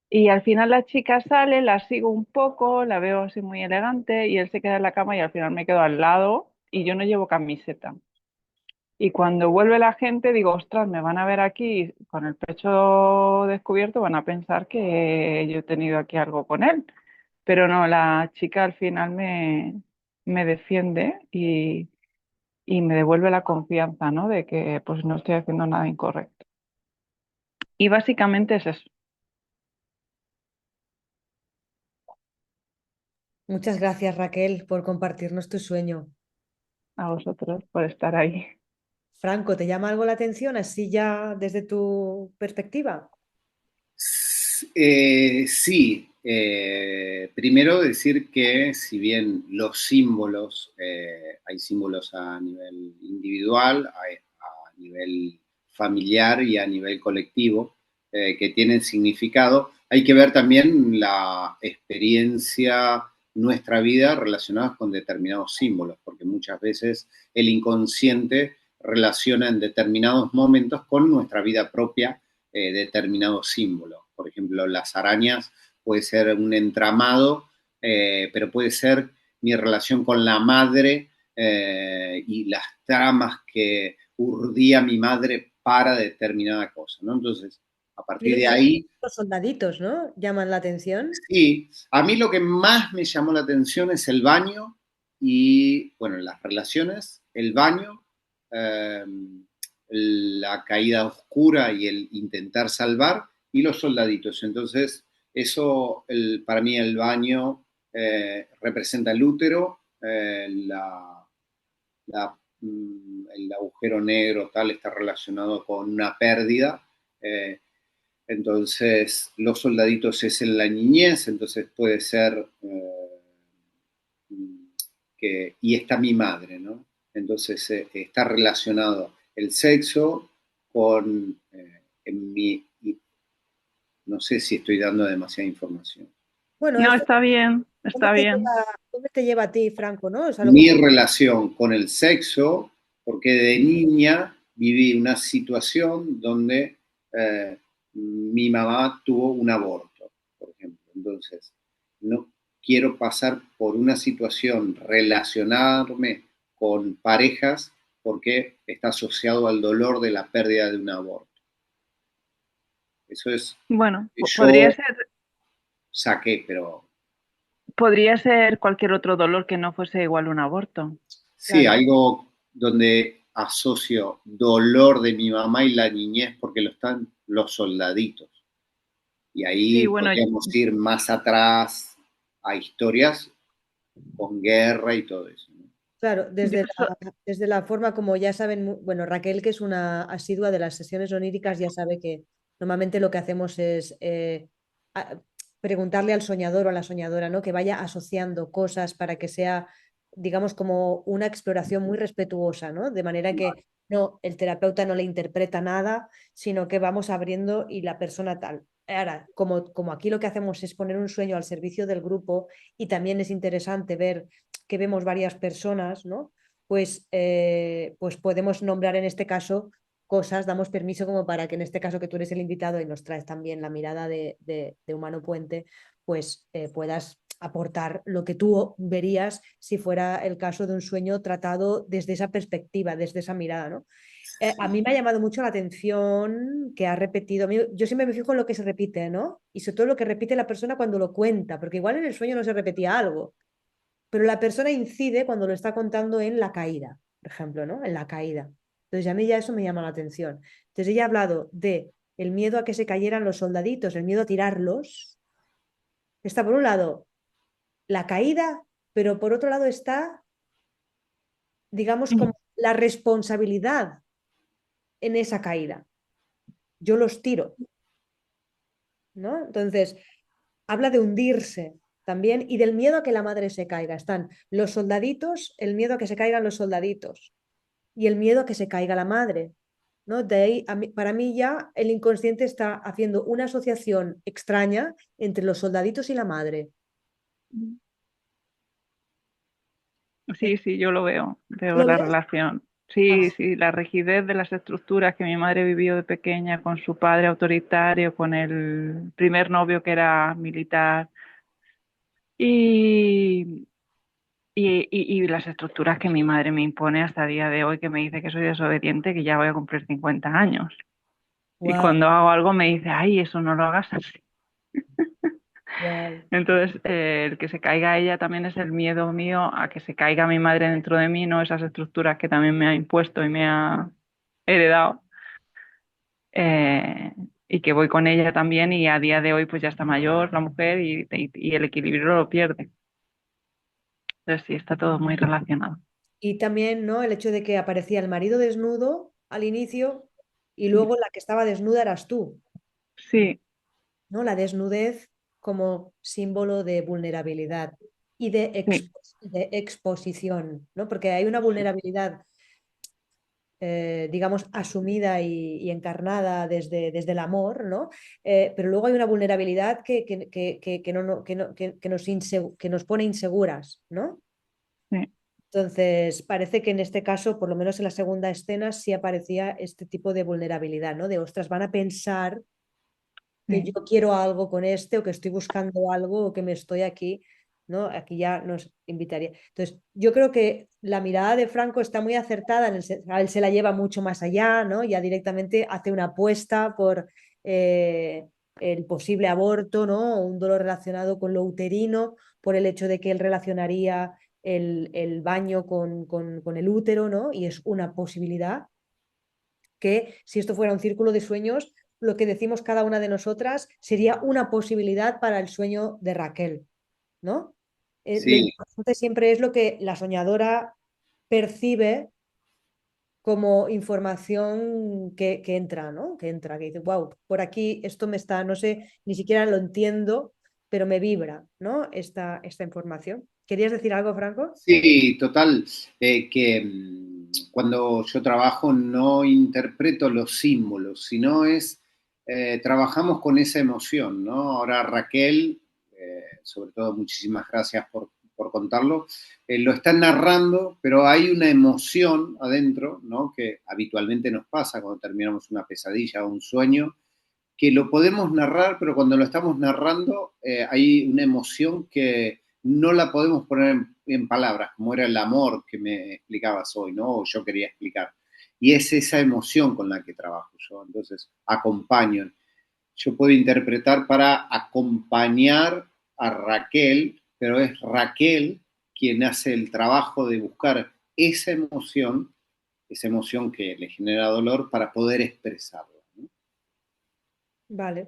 Y al final la chica sale, la sigo un poco, la veo así muy elegante, y él se queda en la cama y al final me quedo al lado y yo no llevo camiseta. Y cuando vuelve la gente, digo, ostras, me van a ver aquí con el pecho descubierto, van a pensar que yo he tenido aquí algo con él. Pero no, la chica al final me defiende y me devuelve la confianza, ¿no? De que pues no estoy haciendo nada incorrecto. Y básicamente es eso. Muchas gracias, Raquel, por compartirnos tu sueño. A vosotros por estar ahí. Franco, ¿te llama algo la atención así ya desde tu perspectiva? Sí, primero decir que si bien los símbolos, hay símbolos a nivel individual, a nivel familiar y a nivel colectivo, que tienen significado, hay que ver también la experiencia, nuestra vida relacionada con determinados símbolos, porque muchas veces el inconsciente relaciona en determinados momentos con nuestra vida propia determinados símbolos. Por ejemplo, las arañas puede ser un entramado, pero puede ser mi relación con la madre y las tramas que urdía mi madre para determinada cosa, ¿no? Entonces, a Y partir de ahí, los soldaditos, ¿no? ¿Llaman la atención? sí, a mí lo que más me llamó la atención es el baño y, bueno, las relaciones, el baño, eh, la caída oscura y el intentar salvar y los soldaditos. Entonces, eso para mí el baño representa el útero, el agujero negro tal está relacionado con una pérdida. eh, entonces, los soldaditos es en la niñez, entonces puede ser y está mi madre, ¿no? Entonces, está relacionado el sexo con en mi No sé si estoy dando demasiada información. Bueno, No, esto, está bien, está bien. ¿dónde te lleva a ti, Franco, ¿no? O sea, lo que Mi relación con el sexo, porque de niña viví una situación donde mi mamá tuvo un aborto, por ejemplo. Entonces, no quiero pasar por una situación, relacionarme con parejas, porque está asociado al dolor de la pérdida de un aborto. Eso es, Bueno, yo saqué, pero podría ser cualquier otro dolor que no fuese igual un aborto. sí, claro, algo donde asocio dolor de mi mamá y la niñez porque lo están los soldaditos. Y Sí, ahí bueno, podríamos ir más atrás a historias con guerra y todo eso, ¿no? claro, yo desde la forma como ya saben, bueno, Raquel, que es una asidua de las sesiones oníricas, ya sabe que normalmente lo que hacemos es a- preguntarle al soñador o a la soñadora, ¿no? Que vaya asociando cosas para que sea, digamos, como una exploración muy respetuosa, ¿no? De manera que no, el terapeuta no le interpreta nada, sino que vamos abriendo y la persona tal. Ahora, como aquí lo que hacemos es poner un sueño al servicio del grupo y también es interesante ver que vemos varias personas, ¿no? Pues podemos nombrar en este caso cosas, damos permiso como para que en este caso que tú eres el invitado y nos traes también la mirada de Humano Puente, pues puedas aportar lo que tú verías si fuera el caso de un sueño tratado desde esa perspectiva, desde esa mirada, ¿no? A mí me ha llamado mucho la atención que ha repetido, yo siempre me fijo en lo que se repite, ¿no? Y sobre todo lo que repite la persona cuando lo cuenta, porque igual en el sueño no se repetía algo, pero la persona incide cuando lo está contando en la caída, por ejemplo, ¿no? En la caída. Entonces a mí ya eso me llama la atención. Entonces ella ha hablado de el miedo a que se cayeran los soldaditos, el miedo a tirarlos. Está por un lado la caída, pero por otro lado está, digamos, como la responsabilidad en esa caída. Yo los tiro, ¿no? Entonces, habla de hundirse también y del miedo a que la madre se caiga. Están los soldaditos, el miedo a que se caigan los soldaditos y el miedo a que se caiga la madre, ¿no? De ahí, para mí ya el inconsciente está haciendo una asociación extraña entre los soldaditos y la madre. sí, sí, yo lo veo, veo ¿Lo la ves? relación. Ah, Sí, sí, la rigidez de las estructuras que mi madre vivió de pequeña con su padre autoritario, con el primer novio que era militar y, y las estructuras que mi madre me impone hasta el día de hoy, que me dice que soy desobediente, que ya voy a cumplir 50 años. Y wow, cuando hago algo me dice, ay, eso no lo hagas así. wow. Entonces, el que se caiga ella también es el miedo mío a que se caiga mi madre dentro de mí, no esas estructuras que también me ha impuesto y me ha heredado. eh, y que voy con ella también y a día de hoy pues ya está mayor la mujer y el equilibrio lo pierde. Entonces sí, está todo muy relacionado. Y también, ¿no? El hecho de que aparecía el marido desnudo al inicio y Sí, luego la que estaba desnuda eras tú, sí, ¿no? La desnudez como símbolo de vulnerabilidad y sí, de exposición, ¿no? Porque hay una vulnerabilidad, digamos, asumida y encarnada desde el amor, ¿no? Pero luego hay una vulnerabilidad que nos pone inseguras, ¿no? sí, Entonces, parece que en este caso, por lo menos en la segunda escena, sí aparecía este tipo de vulnerabilidad, ¿no? De, ostras, van a pensar que yo sí, quiero algo con este o que estoy buscando algo o que me estoy aquí, ¿no? Aquí ya nos invitaría. Entonces, yo creo que la mirada de Franco está muy acertada, a él se la lleva mucho más allá, ¿no? Ya directamente hace una apuesta por el posible aborto, ¿no? O un dolor relacionado con lo uterino, por el hecho de que él relacionaría el baño con el útero, ¿no? Y es una posibilidad que si esto fuera un círculo de sueños, lo que decimos cada una de nosotras sería una posibilidad para el sueño de Raquel, ¿no? Lo Sí, importante siempre es lo que la soñadora percibe como información que entra, ¿no? Que entra, que dice, wow, por aquí esto me está, no sé, ni siquiera lo entiendo, pero me vibra, ¿no? Esta información. ¿Querías decir algo, Franco? sí, total, que cuando yo trabajo no interpreto los símbolos, sino es trabajamos con esa emoción, ¿no? Ahora Raquel, sobre todo muchísimas gracias por contarlo, lo están narrando, pero hay una emoción adentro, ¿no? Que habitualmente nos pasa cuando terminamos una pesadilla o un sueño, que lo podemos narrar, pero cuando lo estamos narrando hay una emoción que no la podemos poner en palabras, como era el amor que me explicabas hoy, ¿no? O yo quería explicar. Y es esa emoción con la que trabajo yo. Entonces, acompaño. Yo puedo interpretar para acompañar a Raquel, pero es Raquel quien hace el trabajo de buscar esa emoción que le genera dolor para poder expresarla, ¿no? Vale.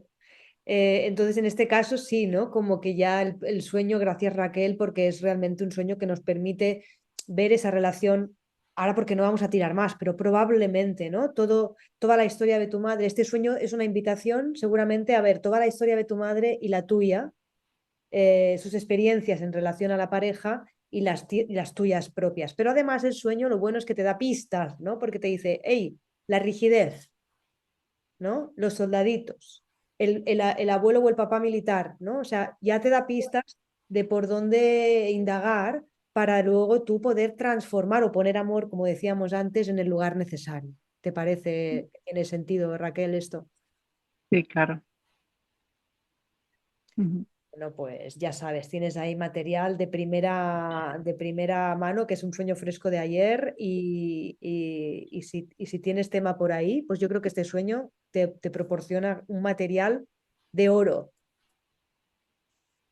Entonces, en este caso sí, ¿no? Como que ya el sueño, gracias Raquel, porque es realmente un sueño que nos permite ver esa relación, ahora porque no vamos a tirar más, pero probablemente, ¿no? Toda la historia de tu madre, este sueño es una invitación seguramente a ver toda la historia de tu madre y la tuya, sus experiencias en relación a la pareja y las tuyas propias. Pero además el sueño, lo bueno es que te da pistas, ¿no? Porque te dice, hey, la rigidez, ¿no? Los soldaditos, el abuelo o el papá militar, ¿no? O sea, ya te da pistas de por dónde indagar para luego tú poder transformar o poner amor, como decíamos antes, en el lugar necesario. ¿Te parece, tiene sentido, Raquel, esto? Sí, claro. Ujú. Bueno, pues ya sabes, tienes ahí material de primera mano, que es un sueño fresco de ayer, y si tienes tema por ahí, pues yo creo que este sueño te proporciona un material de oro.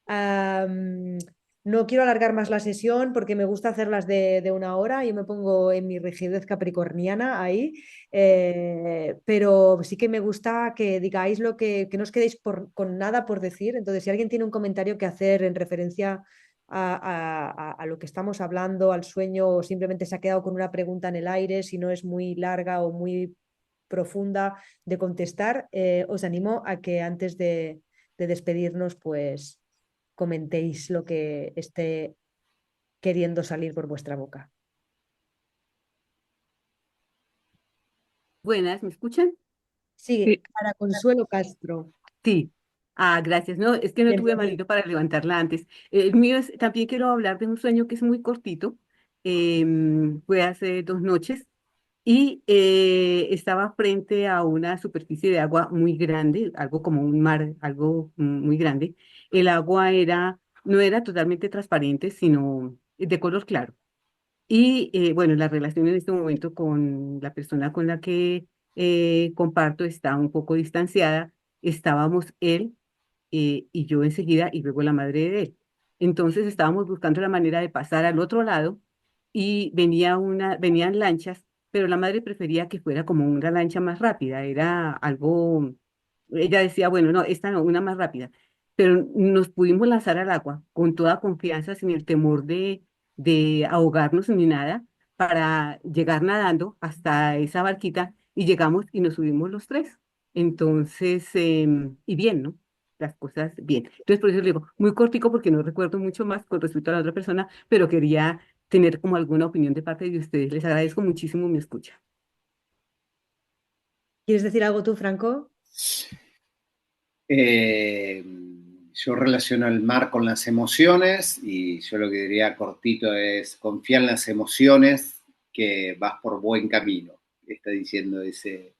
Am, no quiero alargar más la sesión porque me gusta hacerlas de una hora. Yo me pongo en mi rigidez capricorniana ahí, pero sí que me gusta que digáis que no os quedéis con nada por decir. Entonces, si alguien tiene un comentario que hacer en referencia a lo que estamos hablando, al sueño, o simplemente se ha quedado con una pregunta en el aire, si no es muy larga o muy profunda de contestar, os animo a que antes de despedirnos, pues comentéis lo que esté queriendo salir por vuestra boca. Buenas, ¿me escuchan? Sí, Sí, para Consuelo Castro. Sí. Ah, gracias. No, es que no tuve Bienvenida. manito para levantarla antes. El mío es, también quiero hablar de un sueño que es muy cortito. Fue hace 2 noches y estaba frente a una superficie de agua muy grande, algo como un mar, algo muy grande. El agua no era totalmente transparente, sino de color claro. Y bueno, la relación en este momento con la persona con la que comparto está un poco distanciada. Estábamos él y yo enseguida y luego la madre de él. Entonces estábamos buscando la manera de pasar al otro lado y venían lanchas, pero la madre prefería que fuera como una lancha más rápida. Era algo, ella decía, bueno, no, esta no, una más rápida. Pero nos pudimos lanzar al agua con toda confianza, sin el temor de ahogarnos ni nada, para llegar nadando hasta esa barquita y llegamos y nos subimos los tres. Entonces, y bien, ¿no? Las cosas bien. Entonces, por eso le digo, muy cortico porque no recuerdo mucho más con respecto a la otra persona, pero quería tener como alguna opinión de parte de ustedes. Les agradezco muchísimo mi escucha. ¿Quieres decir algo tú, Franco? Eh, yo relaciono el mar con las emociones y yo lo que diría cortito es confía en las emociones que vas por buen camino, está diciendo ese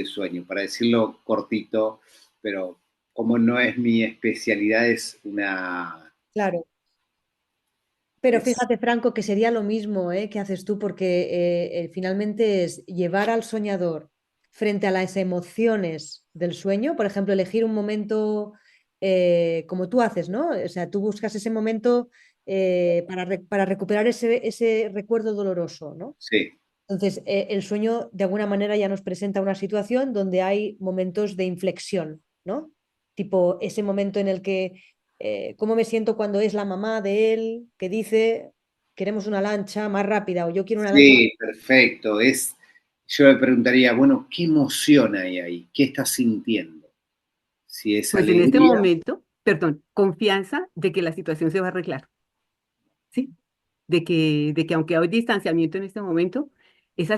sueño. Para decirlo cortito, pero como no es mi especialidad, es una... Claro. Pero Es, fíjate, Franco, que sería lo mismo, que haces tú, porque finalmente es llevar al soñador frente a las emociones del sueño, por ejemplo, elegir un momento como tú haces, ¿no? O sea, tú buscas ese momento para recuperar ese recuerdo doloroso, ¿no? sí, Entonces, el sueño de alguna manera ya nos presenta una situación donde hay momentos de inflexión, ¿no? Tipo ese momento en el que, ¿cómo me siento cuando es la mamá de él que dice, queremos una lancha más rápida o yo quiero una lancha más... sí, perfecto. Yo le preguntaría, bueno, ¿qué emoción hay ahí? ¿Qué estás sintiendo? Si es Pues en este alegría, momento, perdón, confianza de que la situación se va a arreglar, ¿sí? De que aunque hay distanciamiento en este momento, esa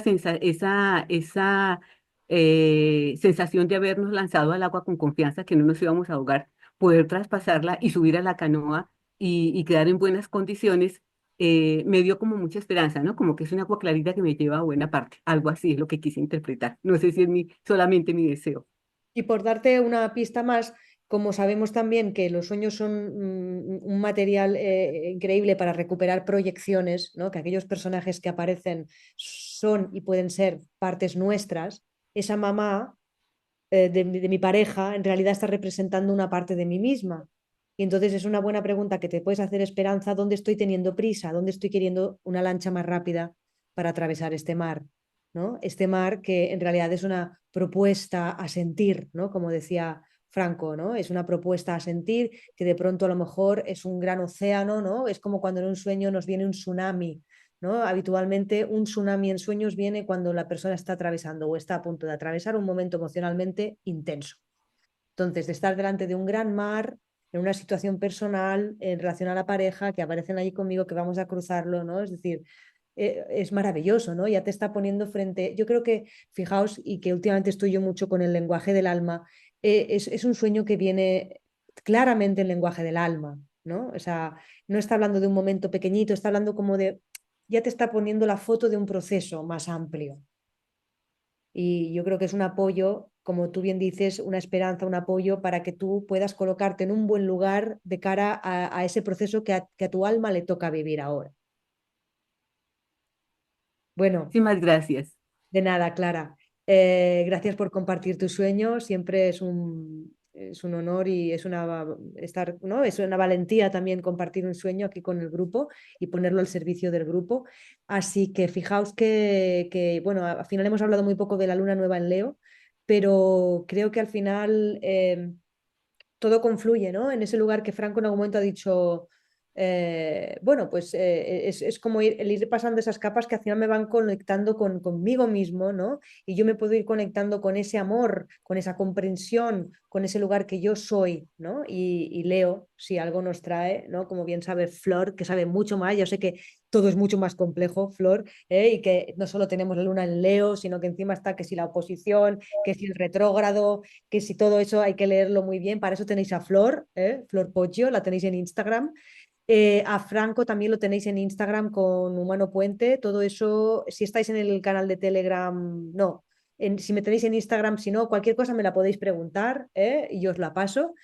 sensación de habernos lanzado al agua con confianza que no nos íbamos a ahogar, poder traspasarla y subir a la canoa y quedar en buenas condiciones, me dio como mucha esperanza, ¿no? Como que es un agua clarita que me lleva a buena parte. Algo así es lo que quise interpretar. No sé si es solamente mi deseo. Y por darte una pista más, como sabemos también que los sueños son un material increíble para recuperar proyecciones, ¿no? Que aquellos personajes que aparecen son y pueden ser partes nuestras, esa mamá de mi pareja en realidad está representando una parte de mí misma. Y entonces es una buena pregunta que te puedes hacer, Esperanza: ¿dónde estoy teniendo prisa? ¿Dónde estoy queriendo una lancha más rápida para atravesar este mar? ¿No? Este mar que en realidad es una propuesta a sentir, ¿no? Como decía Franco, ¿no? Es una propuesta a sentir que de pronto a lo mejor es un gran océano, ¿no? Es como cuando en un sueño nos viene un tsunami, ¿no? Habitualmente un tsunami en sueños viene cuando la persona está atravesando o está a punto de atravesar un momento emocionalmente intenso. Entonces, de estar delante de un gran mar, en una situación personal, en relación a la pareja, que aparecen allí conmigo, que vamos a cruzarlo, ¿no? Es decir, es maravilloso, ¿no? Ya te está poniendo frente. Yo creo que, fijaos, y que últimamente estoy yo mucho con el lenguaje del alma, es un sueño que viene claramente en lenguaje del alma, ¿no? O sea, no está hablando de un momento pequeñito, está hablando como de, ya te está poniendo la foto de un proceso más amplio. Y yo creo que es un apoyo, como tú bien dices, una esperanza, un apoyo para que tú puedas colocarte en un buen lugar de cara a ese proceso que a tu alma le toca vivir ahora. Bueno, Muchísimas gracias. de nada, Clara. Gracias por compartir tu sueño. Siempre es un honor y es estar, ¿no? Es una valentía también compartir un sueño aquí con el grupo y ponerlo al servicio del grupo. Así que fijaos bueno, al final hemos hablado muy poco de la luna nueva en Leo, pero creo que al final todo confluye, ¿no? En ese lugar que Franco en algún momento ha dicho, bueno, pues es como el ir pasando esas capas que al final me van conectando conmigo mismo, ¿no? Y yo me puedo ir conectando con ese amor, con esa comprensión, con ese lugar que yo soy, ¿no? Y Leo, si algo nos trae, ¿no? Como bien sabe Flor, que sabe mucho más, yo sé que todo es mucho más complejo, Flor, y que no solo tenemos la luna en Leo, sino que encima está que si la oposición, que si el retrógrado, que si todo eso hay que leerlo muy bien. Para eso tenéis a Flor, Flor Poggio, la tenéis en Instagram. A Franco también lo tenéis en Instagram con Humano Puente. Todo eso, si estáis en el canal de Telegram, no. Si me tenéis en Instagram, si no, cualquier cosa me la podéis preguntar, y yo os la paso.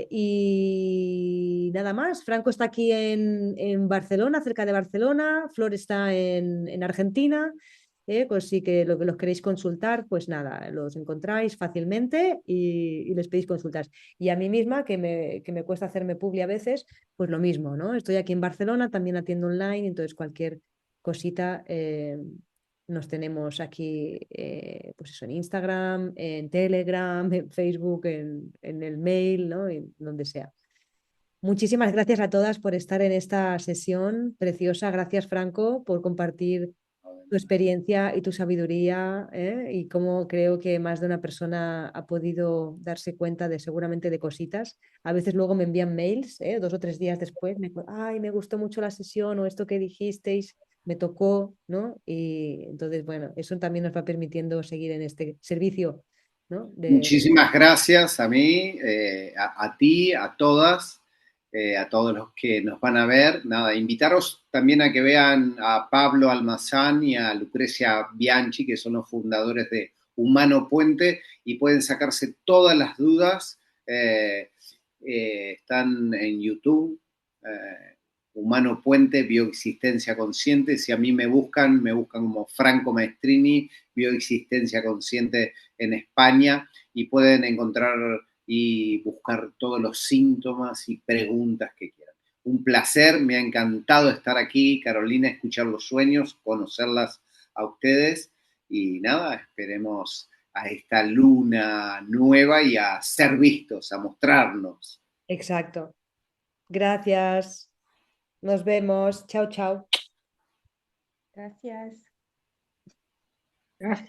Y nada más, Franco está aquí en Barcelona, cerca de Barcelona, Flor está en Argentina, pues sí que lo que los queréis consultar, pues nada, los encontráis fácilmente y les pedís consultas. Y a mí misma, que me cuesta hacerme publi a veces, pues lo mismo, ¿no? Estoy aquí en Barcelona, también atiendo online, entonces cualquier cosita nos tenemos aquí, pues eso, en Instagram, en Telegram, en Facebook, en el mail, ¿no? En donde sea. Muchísimas gracias a todas por estar en esta sesión preciosa. Gracias, Franco, por compartir tu experiencia y tu sabiduría, y cómo creo que más de una persona ha podido darse cuenta de seguramente de cositas. A veces luego me envían mails, 2 o 3 días después, ay, me gustó mucho la sesión o esto que dijisteis, me tocó, ¿no? Y entonces, bueno, eso también nos va permitiendo seguir en este servicio, ¿no? Muchísimas gracias a mí, a ti, a todas, a todos los que nos van a ver. Nada, invitaros también a que vean a Pablo Almazán y a Lucrecia Bianchi, que son los fundadores de Humano Puente, y pueden sacarse todas las dudas. Están en YouTube. Humano Puente, Bioexistencia Consciente. Si a mí me buscan como Franco Maestrini, Bioexistencia Consciente en España, y pueden encontrar y buscar todos los síntomas y preguntas que quieran. Un placer, me ha encantado estar aquí, Carolina, escuchar los sueños, conocerlas a ustedes y nada, esperemos a esta luna nueva y a ser vistos, a mostrarnos. Exacto. Gracias. Nos vemos. Chao, chao. Gracias. Gracias.